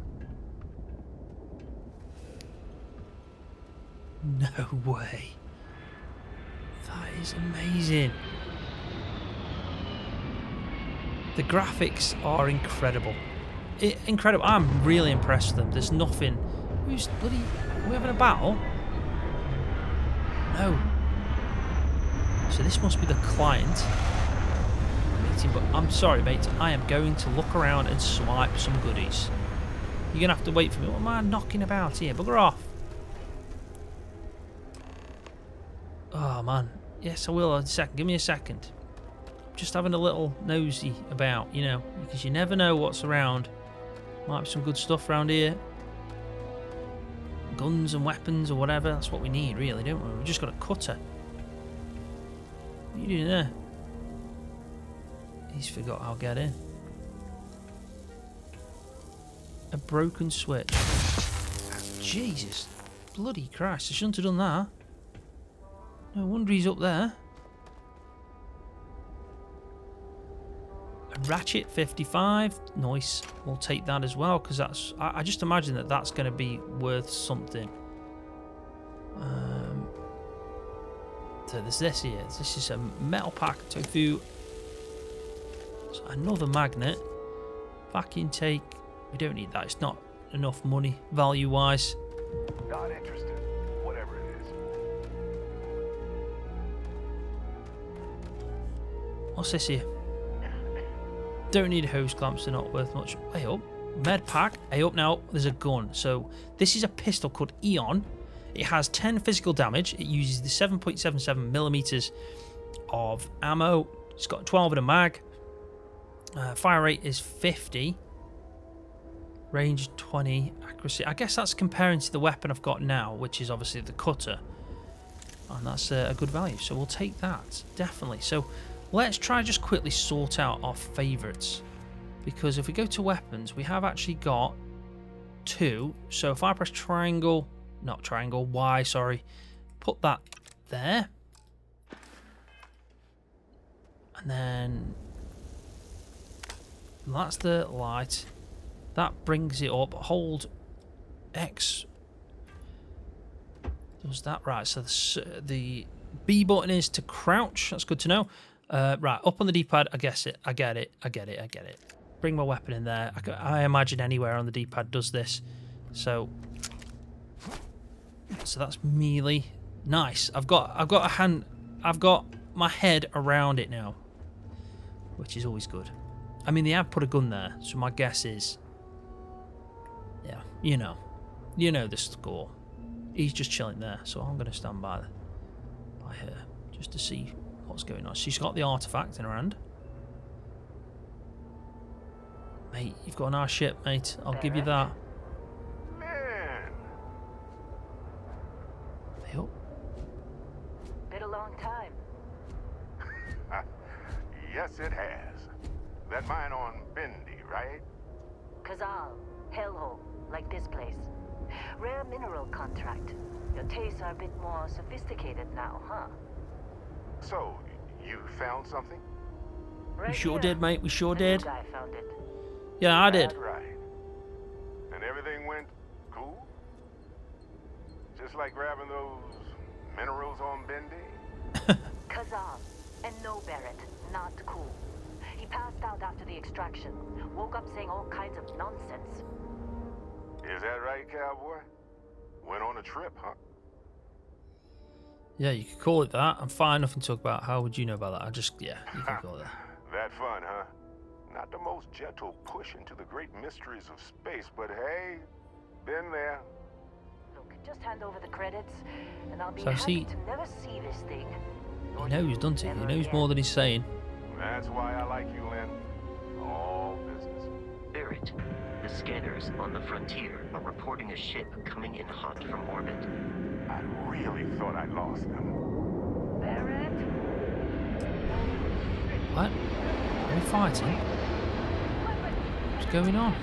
No way. That is amazing. The graphics are incredible. Incredible. I'm really impressed with them. There's nothing... Who's bloody... Are we having a battle? No. So this must be the client. waiting, but I'm sorry, mate. I am going to look around and swipe some goodies. You're going to have to wait for me. What am I knocking about here? Bugger off. Oh, man. Yes, I will in a second. Give me a second. Just having a little nosy about, you know, because you never know what's around. Might be some good stuff around here. Guns and weapons or whatever. That's what we need, really, don't we? We've just got a cutter. What are you doing there? He's forgot how to get in. A broken switch. Jesus. Bloody Christ. I shouldn't have done that. No wonder he's up there. A ratchet 55. Nice. We'll take that as well, because that's... I just imagine that that's going to be worth something. So there's this here. This is a metal pack. Tofu. So another magnet. Back intake. We don't need that. It's not enough money value-wise. Not interested. Whatever it is. What's this here? Don't need a hose clamps, they're not worth much. Hey up. Med pack. Hey up now. There's a gun. So this is a pistol called Eon. It has 10 physical damage. It uses the 7.77 millimeters of ammo. It's got 12 in a mag. Fire rate is 50. Range 20. Accuracy. I guess that's comparing to the weapon I've got now, which is obviously the cutter. And that's a good value. So we'll take that. Definitely. So let's try just quickly sort out our favourites. Because if we go to weapons, we have actually got 2. So if I press triangle, not triangle, Y, sorry. Put that there. And then that's the light. That brings it up. Hold X. Does that right? So the B button is to crouch. That's good to know. Right, up on the D-pad. I guess it. I get it. Bring my weapon in there. I imagine anywhere on the D-pad does this. So that's melee. Nice. I've got a hand. I've got my head around it now, which is always good. I mean, they have put a gun there, so my guess is, yeah, you know the score. He's just chilling there, so I'm going to stand by her just to see what's going on. She's got the artifact in her hand. Mate, you've got a nice ship, mate. I'll give you that. Man. Hey up. Been a long time. Yes, it has. That mine on Bendy, right? Kazal, hellhole, like this place. Rare mineral contract. Your tastes are a bit more sophisticated now, huh? So, you found something? Right We sure here. did, mate. We sure The new did. guy found it. Yeah, I did. That's right. And everything went cool? Just like grabbing those minerals on Bendy? Kazal, and no Barrett, not cool. He passed out after the extraction. Woke up saying all kinds of nonsense. Is that right, cowboy? Went on a trip, huh? Yeah, you could call it that. I'm fine. Nothing to talk about. How would you know about that? you can call it that. That fun, huh? Not the most gentle push into the great mysteries of space, but hey, been there. Look, just hand over the credits, and I'll be So happy see- to never see this thing. He knows, doesn't he? He knows more than he's saying. That's why I like you, Lynn. All business. Barrett, the scanners on the frontier are reporting a ship coming in hot from orbit. I really thought I lost them. Barrett? What? Are we fighting? What's going on?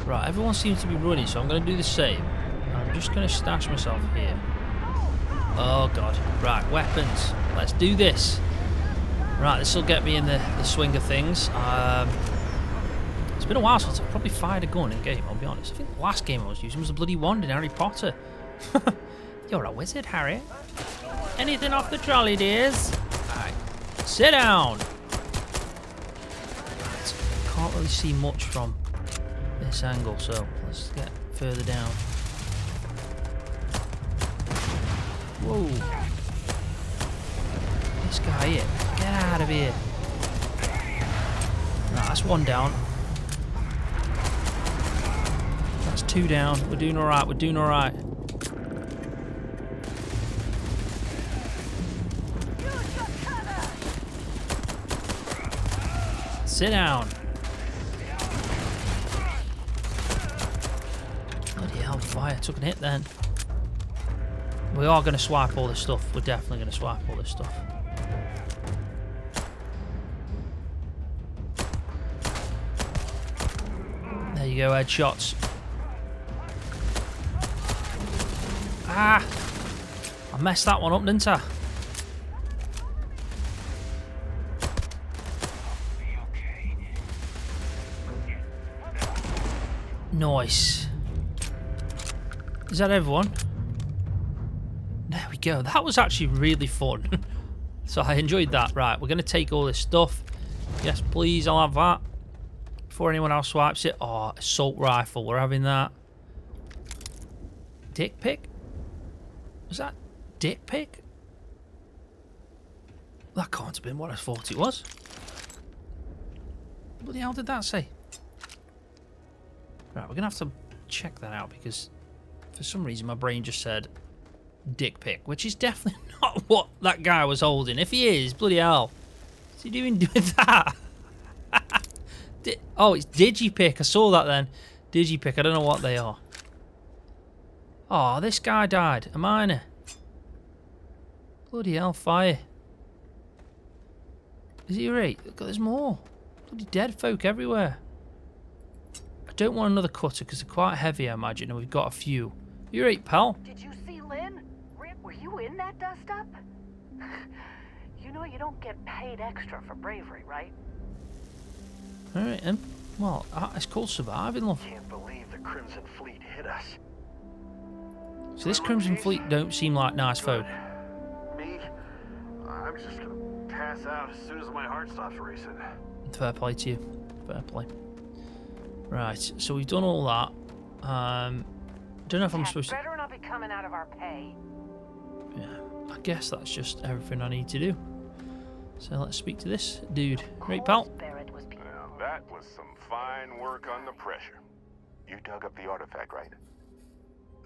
Right, everyone seems to be running, so I'm going to do the same. I'm just going to stash myself here. Oh god. Right, weapons. Let's do this. Right, this will get me in the swing of things. It's been a while since I've probably fired a gun in game, I'll be honest. I think the last game I was using was a bloody wand in Harry Potter. You're a wizard, Harry. Anything off the trolley, dears? Alright, sit down. Right, can't really see much from this angle, so let's get further down. Whoa. This guy. out of here. Get out of here. Right, that's one down. That's two down. We're doing alright. We're doing alright. Sit down. Bloody hell, fire. Took a hit then. We are going to swipe all this stuff. We're definitely going to swipe all this stuff. There you go, headshots. Ah! I messed that one up, didn't I? Nice. Is that everyone? There we go. That was actually really fun. So I enjoyed that. Right, we're going to take all this stuff. Yes, please, I'll have that. Before anyone else swipes it. Oh, assault rifle. We're having that. Dick pic? Was that dick pic? That can't have been what I thought it was. What the hell did that say? Right, we're going to have to check that out because for some reason my brain just said dick pic, which is definitely not what that guy was holding. If he is, bloody hell. What's he doing with that? Oh, it's digipic. I saw that then. Digipic. I don't know what they are. Oh, this guy died. A miner. Bloody hell, fire. Is he right? Look, there's more. Bloody dead folk everywhere. I don't want another cutter because they're quite heavy, I imagine, and we've got a few. You right, pal? Did you see Lynn? Were you in that dust-up? You know you don't get paid extra for bravery, right? Alright, well, it's called surviving, love. Can't believe the Crimson Fleet hit us. So this Crimson Fleet don't seem like nice folk. Me? I'm just gonna pass out as soon as my heart stops racing. Fair play to you. Fair play. Right, so we've done all that. Don't know if I'm supposed to... Better not be coming out of our pay. Yeah, I guess that's just everything I need to do. So let's speak to this dude. Right, pal? Now that was some fine work under pressure. You dug up the artifact, right?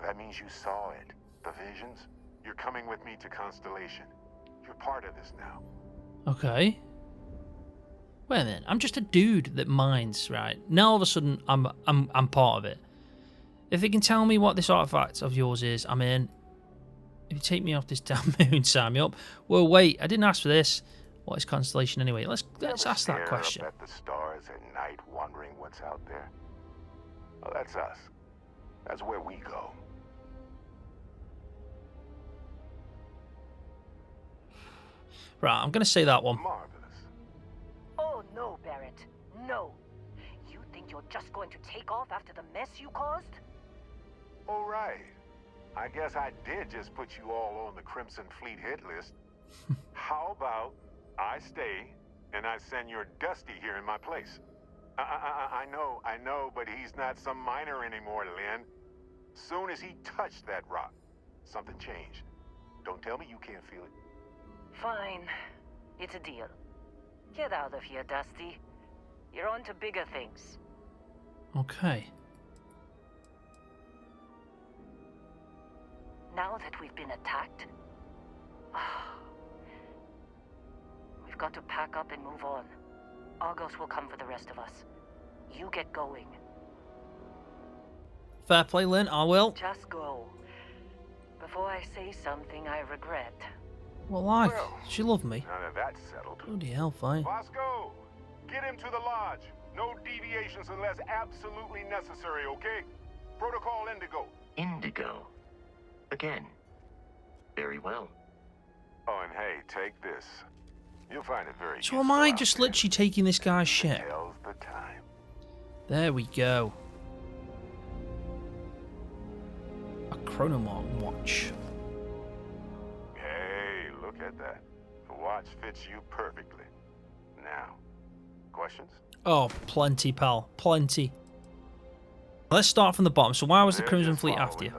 That means you saw it. The visions? You're coming with me to Constellation. You're part of this now. Okay. Wait a minute. I'm just a dude that mines, right? Now all of a sudden I'm part of it. If they can tell me what this artifact of yours is, I'm in. If you take me off this damn moon, sign me up. Well, wait. I didn't ask for this. What is Constellation anyway? Let's ask that question. Up at the stars at night, wondering what's out there. Well, that's us. That's where we go. Right, I'm gonna say that one. Marvelous. Oh no, Barrett. No. You think you're just going to take off after the mess you caused? All right. I guess I did just put you all on the Crimson Fleet hit list. How about I stay and I send your Dusty here in my place? I know, but he's not some miner anymore, Lynn. Soon as he touched that rock, something changed. Don't tell me you can't feel it. Fine. It's a deal. Get out of here, Dusty. You're on to bigger things. Okay. Now that we've been attacked, we've got to pack up and move on. Argos will come for the rest of us. You get going. Fair play, Lynn. I will. Just go. Before I say something I regret. Well, she loved me. Now that that's settled. Bloody hell, fine. Bosco, get him to the lodge. No deviations unless absolutely necessary, okay? Protocol Indigo. Indigo? Again? Very well. Oh, and hey, take this. You'll find it very So am I just literally taking this guy's shit? Tells the time. There we go. A chronomark watch. Hey, look at that. The watch fits you perfectly. Now, questions? Oh, plenty, pal. Plenty. Let's start from the bottom. So why was the Crimson Fleet after you?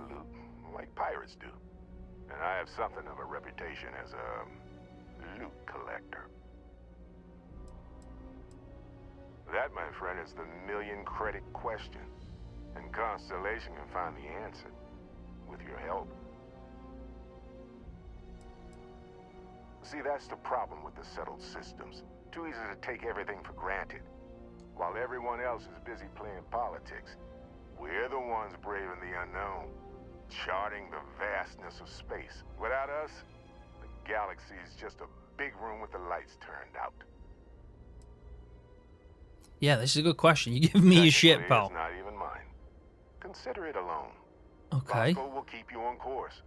Like pirates do. And I have something of a reputation as a loot collector. That, my friend, is the million-credit question. And Constellation can find the answer with your help. See, that's the problem with the settled systems. Too easy to take everything for granted. While everyone else is busy playing politics, we're the ones braving the unknown, charting the vastness of space. Without us, the galaxy is just a big room with the lights turned out. Yeah, this is a good question. You give me your shit, pal. It's not even mine. Consider it alone. Okay. Vasco will keep you on course.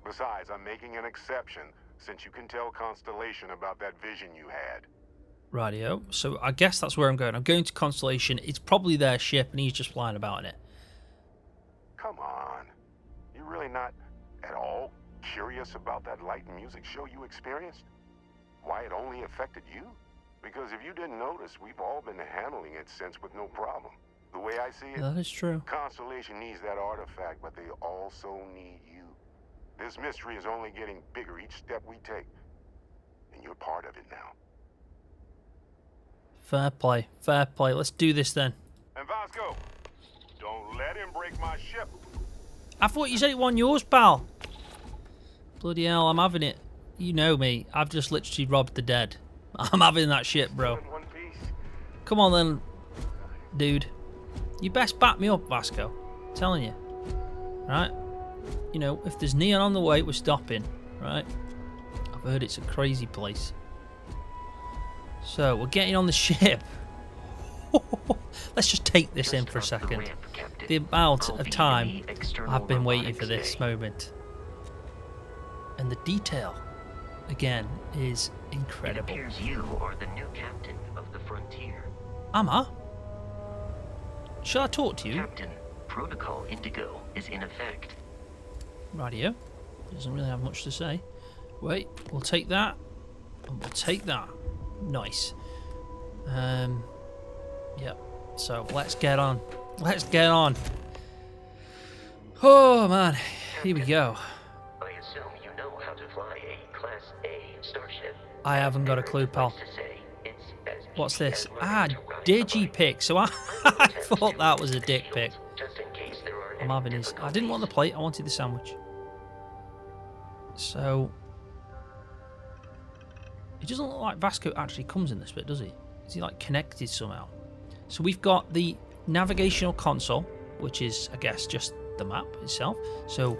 Besides, I'm making an exception since you can tell Constellation about that vision you had. Rightio. So I guess that's where I'm going. I'm going to Constellation. It's probably their ship, and he's just flying about in it. Come on. You're really not at all curious about that light and music show you experienced? Why it only affected you? Because if you didn't notice, we've all been handling it since with no problem. The way I see it, that is true. Constellation needs that artifact, but they also need you. This mystery is only getting bigger each step we take, and you're part of it now. Fair play. Fair play. Let's do this then. And Vasco, don't let him break my ship. I thought you said it won yours, pal. Bloody hell, I'm having it. You know me. I've just literally robbed the dead. I'm having that shit, bro. Come on then, dude. You best back me up, Vasco. I'm telling you. Right? You know, if there's neon on the way, we're stopping. Right? I've heard it's a crazy place. So, we're getting on the ship. Let's just take this in for a second. The amount of time I've been waiting for this moment. And the detail, again, is incredible. It appears you are the new captain of the Frontier. Am I? Shall I talk to you? Captain, Protocol Indigo is in effect. Radio. Doesn't really have much to say. Wait, we'll take that. And we'll take that. Nice. Yep. So let's get on. Let's get on. Oh man, here we go. I assume you know how to fly a Class A starship. I haven't got a clue, pal. What's this? Ah, digipic. So I thought that was a dick pic. I'm having his. I didn't want the plate. I wanted the sandwich. So it doesn't look like Vasco actually comes in this bit, does he? Is he like connected somehow? So we've got the navigational console, which is, I guess, just the map itself. So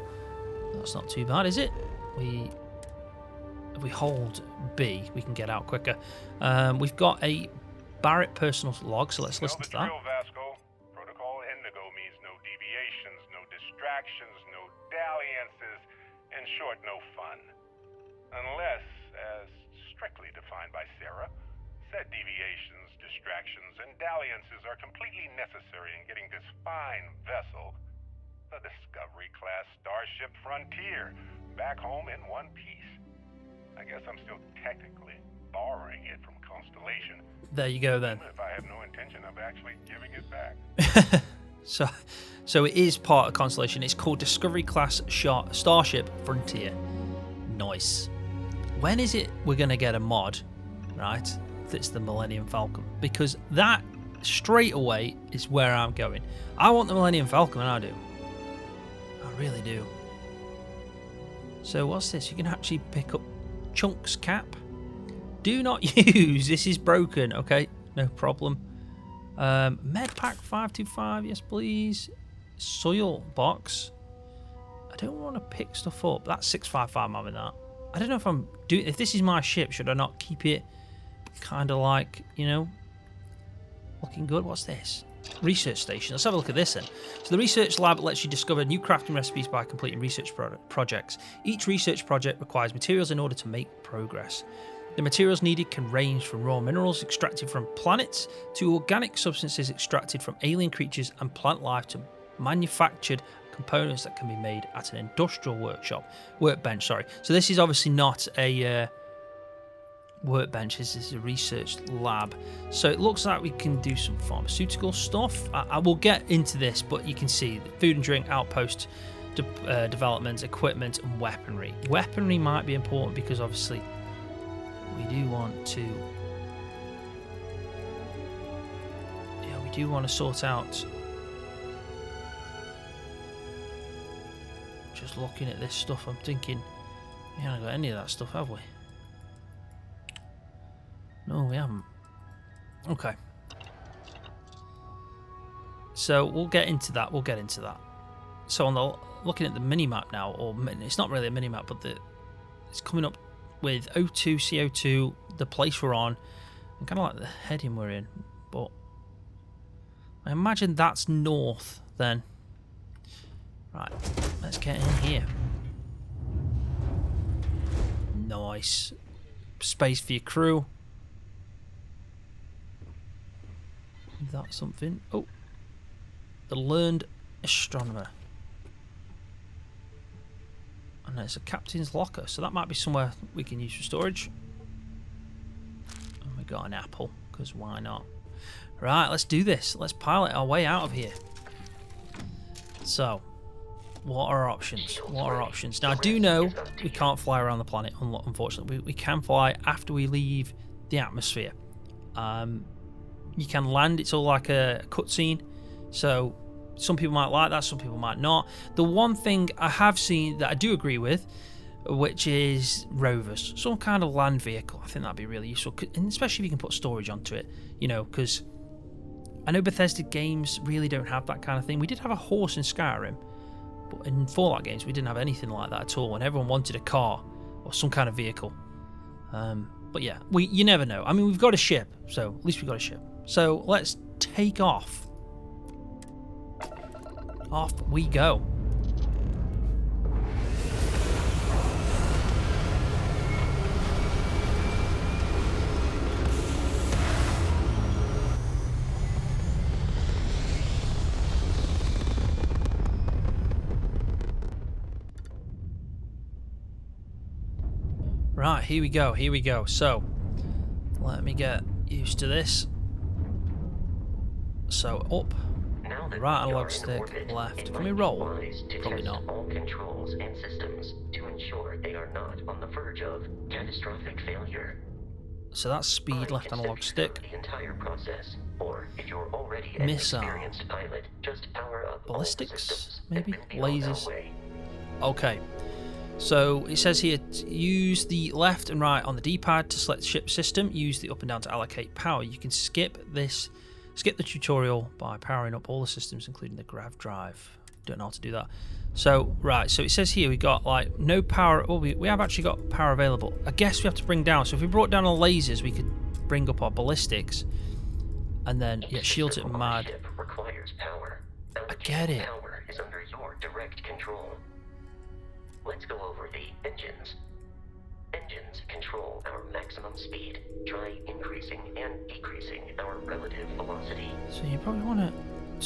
that's not too bad, is it? If we hold B, we can get out quicker. We've got a Barrett personal log, so let's listen to that. Vasco. Protocol Indigo means no deviations, no distractions, no dalliances, in short, no fun. Unless, as strictly defined by Sarah, said deviations, distractions, and dalliances are completely necessary in getting this fine vessel, the Discovery-class Starship Frontier, back home in one piece. I guess I'm still technically borrowing it from Constellation. There you go then. If I have no intention of actually giving it back. So it is part of Constellation. It's called Discovery-class Starship Frontier. Nice. When is it we're going to get a mod, right, that's the Millennium Falcon? Because that, straight away, is where I'm going. I want the Millennium Falcon, I do. I really do. So what's this? You can actually pick up Chunk's cap. Do not use. This is broken. Okay, no problem. Med pack 525. Yes, please. Soil box. I don't want to pick stuff up. That's 655. I'm in that. I don't know if I'm doing. If this is my ship, should I not keep it kind of like, you know, looking good? What's this? Research station. Let's have a look at this then. So the research lab lets you discover new crafting recipes by completing research projects. Each research project requires materials in order to make progress. The materials needed can range from raw minerals extracted from planets to organic substances extracted from alien creatures and plant life to manufactured components that can be made at an industrial workbench. Sorry. So this is obviously not a workbench. This is a research lab. So it looks like we can do some pharmaceutical stuff. I will get into this, but you can see the food and drink outpost development, equipment, and weaponry. Weaponry might be important because obviously we do want to... Yeah, we do want to sort out... Just looking at this stuff, I'm thinking... We haven't got any of that stuff, have we? No, we haven't. Okay. So we'll get into that. We'll get into that. So on the looking at the mini map now, or it's not really a mini map, but it's coming up with O2, CO2, the place we're on, and kind of like the heading we're in. But I imagine that's north then. Right, let's get in here. Nice space for your crew. That's something. Oh, the learned astronomer. And there's a captain's locker, so that might be somewhere we can use for storage. And we got an apple, because why not? Right, let's do this. Let's pilot our way out of here. So, what are our options? What are our options? Now, I do know we can't fly around the planet, unfortunately. We can fly after we leave the atmosphere. You can land, it's all like a cutscene. So, some people might like that, some people might not. The one thing I have seen that I do agree with, which is rovers. Some kind of land vehicle. I think that'd be really useful, and especially if you can put storage onto it. You know, because I know Bethesda games really don't have that kind of thing. We did have a horse in Skyrim, but in Fallout games we didn't have anything like that at all, and everyone wanted a car or some kind of vehicle. But yeah, you never know. I mean, we've got a ship, so at least we've got a ship. So let's take off. Off we go. Right, here we go, here we go. So, let me get used to this. So, up. Right analog stick, left. Can we roll? Probably not. All controls and systems to ensure they are not on the verge of catastrophic failure. So that's speed, left analog stick. The entire process, or if you're already an experienced pilot, just power up ballistics, maybe lasers. Okay. So it says here, use the left and right on the D-pad to select the ship system. Use the up and down to allocate power. You can skip the tutorial by powering up all the systems, including the grav drive. Don't know how to do that. So, right, so it says here we got like no power. Oh, we have actually got power available. I guess we have to bring down. So if we brought down our lasers, we could bring up our ballistics. And then, yeah, shields it mad. Requires power. I get it. Power is under your direct control. Let's go over the engines. Engines control our maximum speed. Try increasing and decreasing our relative velocity. So you probably want to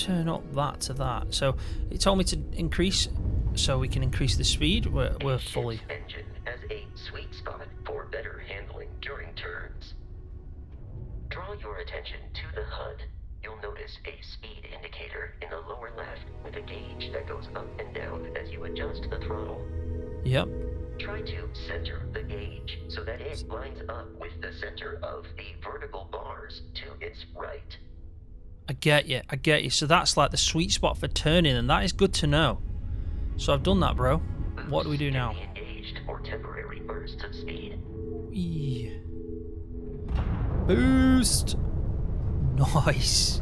turn up that to that. So it told me to increase, so we can increase the speed. We're fully. Engine as a sweet spot for better handling during turns. Draw your attention to the HUD. You'll notice a speed indicator in the lower left with a gauge that goes up and down as you adjust the throttle. Yep. Try to center the gauge so that it lines up with the center of the vertical bars to its right. I get you. So that's like the sweet spot for turning, and that is good to know. So I've done that, bro. What do we do now? Engaged for temporary bursts of speed. Eee. Boost. Nice.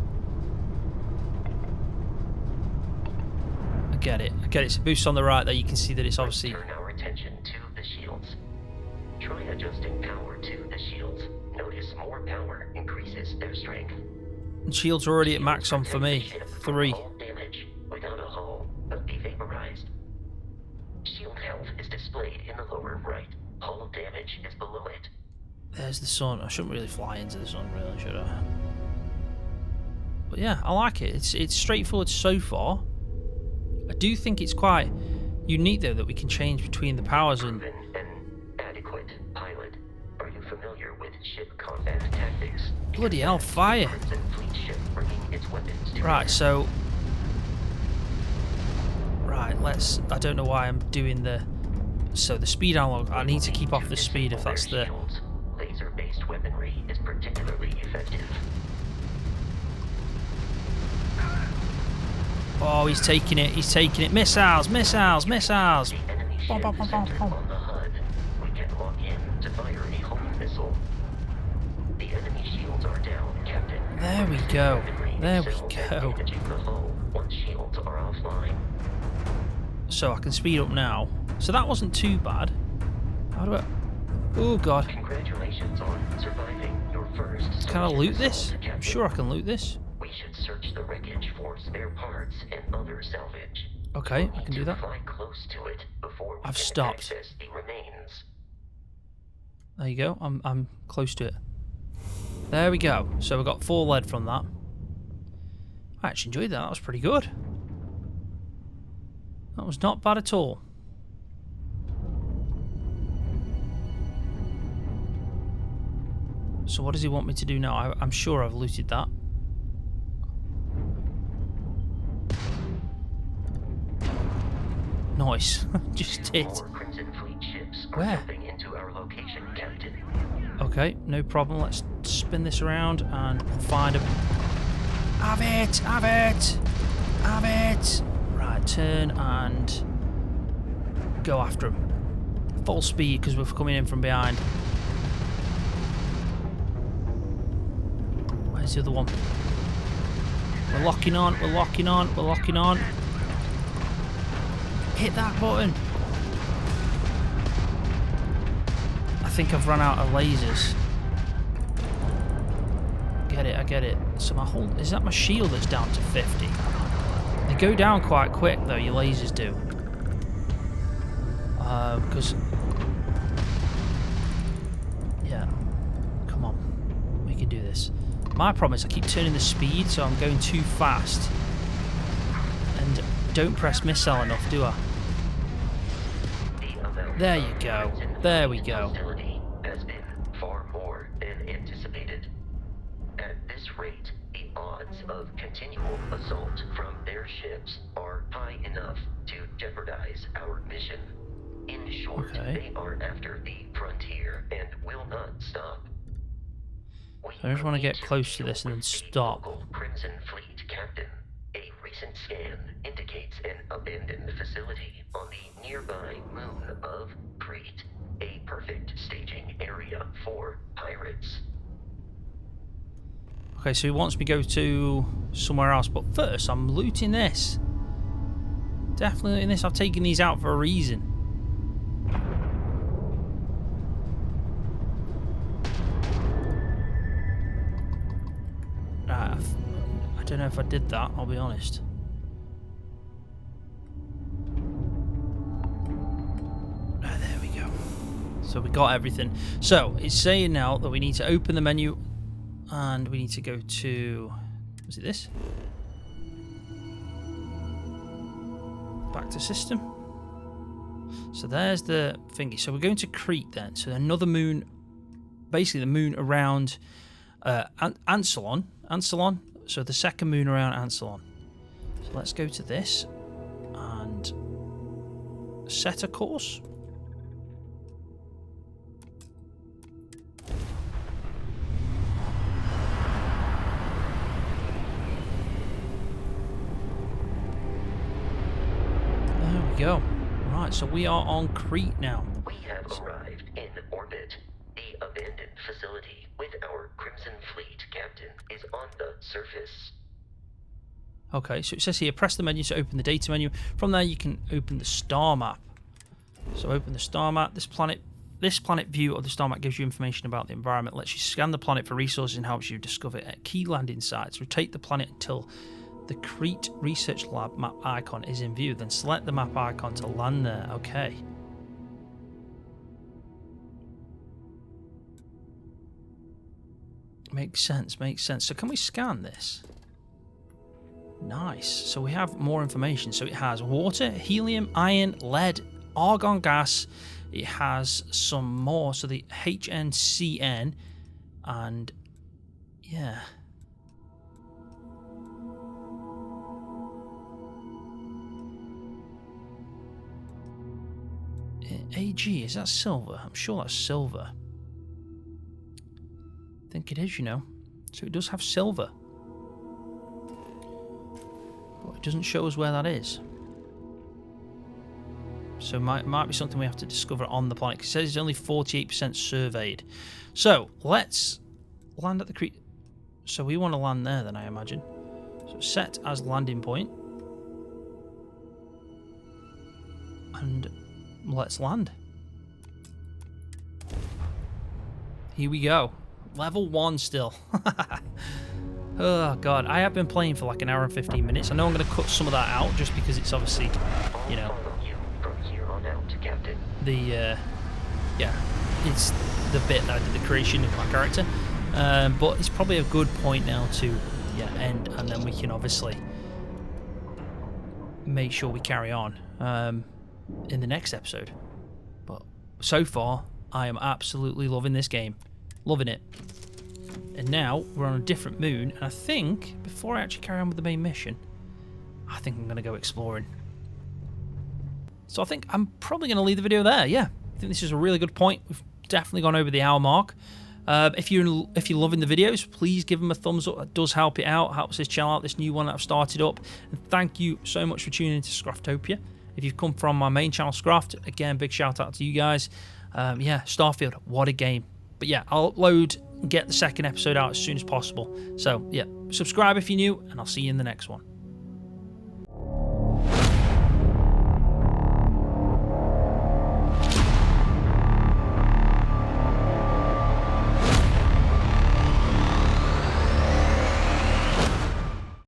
I get it. It's a boost on the right there. You can see that it's obviously. Turn our attention to the shields. Try adjusting power to the shields. Notice more power increases their strength. And shields are already at max on for me. 3. Damage without a hull will be vaporized. Shield health is displayed in the lower right. Hull damage is below it. There's the sun. I shouldn't really fly into the sun, really, should I? But yeah, I like it. It's straightforward so far. I do think it's quite unique though that we can change between the powers and. An adequate pilot. Are you familiar with ship combat tactics? Bloody hell, fire! Right, so. Right, let's. I don't know why I'm doing the. So the speed analog. I need to keep off the speed if that's the. laser-based weaponry is particularly effective. Oh, he's taking it. He's taking it. Missiles, missiles, missiles. The enemy ship Bom, bom, bom, bom, centered bom. on the HUD. We can lock in to fire a home missile. The enemy shields are down, Captain. There we go. Weaponry There we excels at go. damaging the hull once shields are offline. So I can speed up now. So that wasn't too bad. How do I... Oh, God. Congratulations on surviving your first. Can I search loot and this? assault, I'm Captain. sure I can loot this. We should search the wreckage for spare parts and other salvage. Okay, We'll I can need do to that. fly close to it before we I've can stopped. access the remains. There you go. I'm close to it. There we go. So we got 4 lead from that. I actually enjoyed that. That was pretty good. That was not bad at all. So what does he want me to do now? I'm sure I've looted that. Nice. Just did. More Crimson Fleet ships are Where? jumping into our location, Captain. Okay, no problem. Let's spin this around and find him. Have it! Have it! Have it! Right, turn and go after him. Full speed because we're coming in from behind. Where's the other one? We're locking on, we're locking on, we're locking on. Hit that button. I think I've run out of lasers. Get it, I get it. So my whole... Is that my shield that's down to 50? They go down quite quick though, your lasers do. Because... Yeah. Come on. We can do this. My problem is I keep turning the speed, so I'm going too fast. And don't press missile enough, do I? There you go. There we go. Hostility has been far more than anticipated. At this rate, the odds of continual assault from their ships are high enough to jeopardize our mission. In short, they are after the frontier and will not stop. I just want to get close to this and then stop. Local Crimson Fleet captain. A recent scan indicates an abandoned facility on the nearby moon of Kreet, a perfect staging area for pirates. Okay, so he wants me to go to somewhere else, but first I'm looting this. Definitely looting this. I've taken these out for a reason. I don't know if I did that, I'll be honest. There we go. So we got everything. So it's saying now that we need to open the menu and we need to go to... Was it this? Back to system. So there's the thingy. So we're going to Kreet then. So another moon, basically the moon around Ansalon. So the second moon around Ansalon. So let's go to this and set a course. There we go. Right, so we are on Kreet now. We have arrived in orbit. The abandoned facility with our Crimson Fleet captain is on the surface. Okay, so it says here, press the menu to open the data menu. From there you can open the star map. So open the star map. This planet view of the star map gives you information about the environment, lets you scan the planet for resources and helps you discover key landing sites. Rotate the planet until the Kreet Research Lab map icon is in view. Then select the map icon to land there. Okay. Makes sense, makes sense. So can we scan this? Nice. So we have more information. So it has water, helium, iron, lead, argon gas. It has some more. So the HNCN and yeah. AG, is that silver? I'm sure that's silver. think it is, you know. So it does have silver. But it doesn't show us where that is. So might be something we have to discover on the planet. It says it's only 48% surveyed. So let's land at the Kreet. So we want to land there then, I imagine. So set as landing point. And let's land. Here we go. Level 1 still. Oh god, I have been playing for like an hour and 15 minutes. I know I'm going to cut some of that out just because it's obviously, you know, yeah, it's the bit that I did the creation of my character. But it's probably a good point now to end, and then we can obviously make sure we carry on in the next episode. But so far, I am absolutely loving this game. Loving it. And now we're on a different moon, and I think before I actually carry on with the main mission, I think I'm going to go exploring. So I think I'm probably going to leave the video there. Yeah, I think this is a really good point. We've definitely gone over the hour mark. If you're loving the videos, please give them a thumbs up. That does help it out, helps this channel out, this new one that I've started up. And thank you so much for tuning into Scroftopia. If you've come from my main channel, Scroft, again, big shout out to you guys. Yeah, Starfield, what a game. But yeah, I'll upload and get the second episode out as soon as possible. So yeah, subscribe if you're new, and I'll see you in the next one.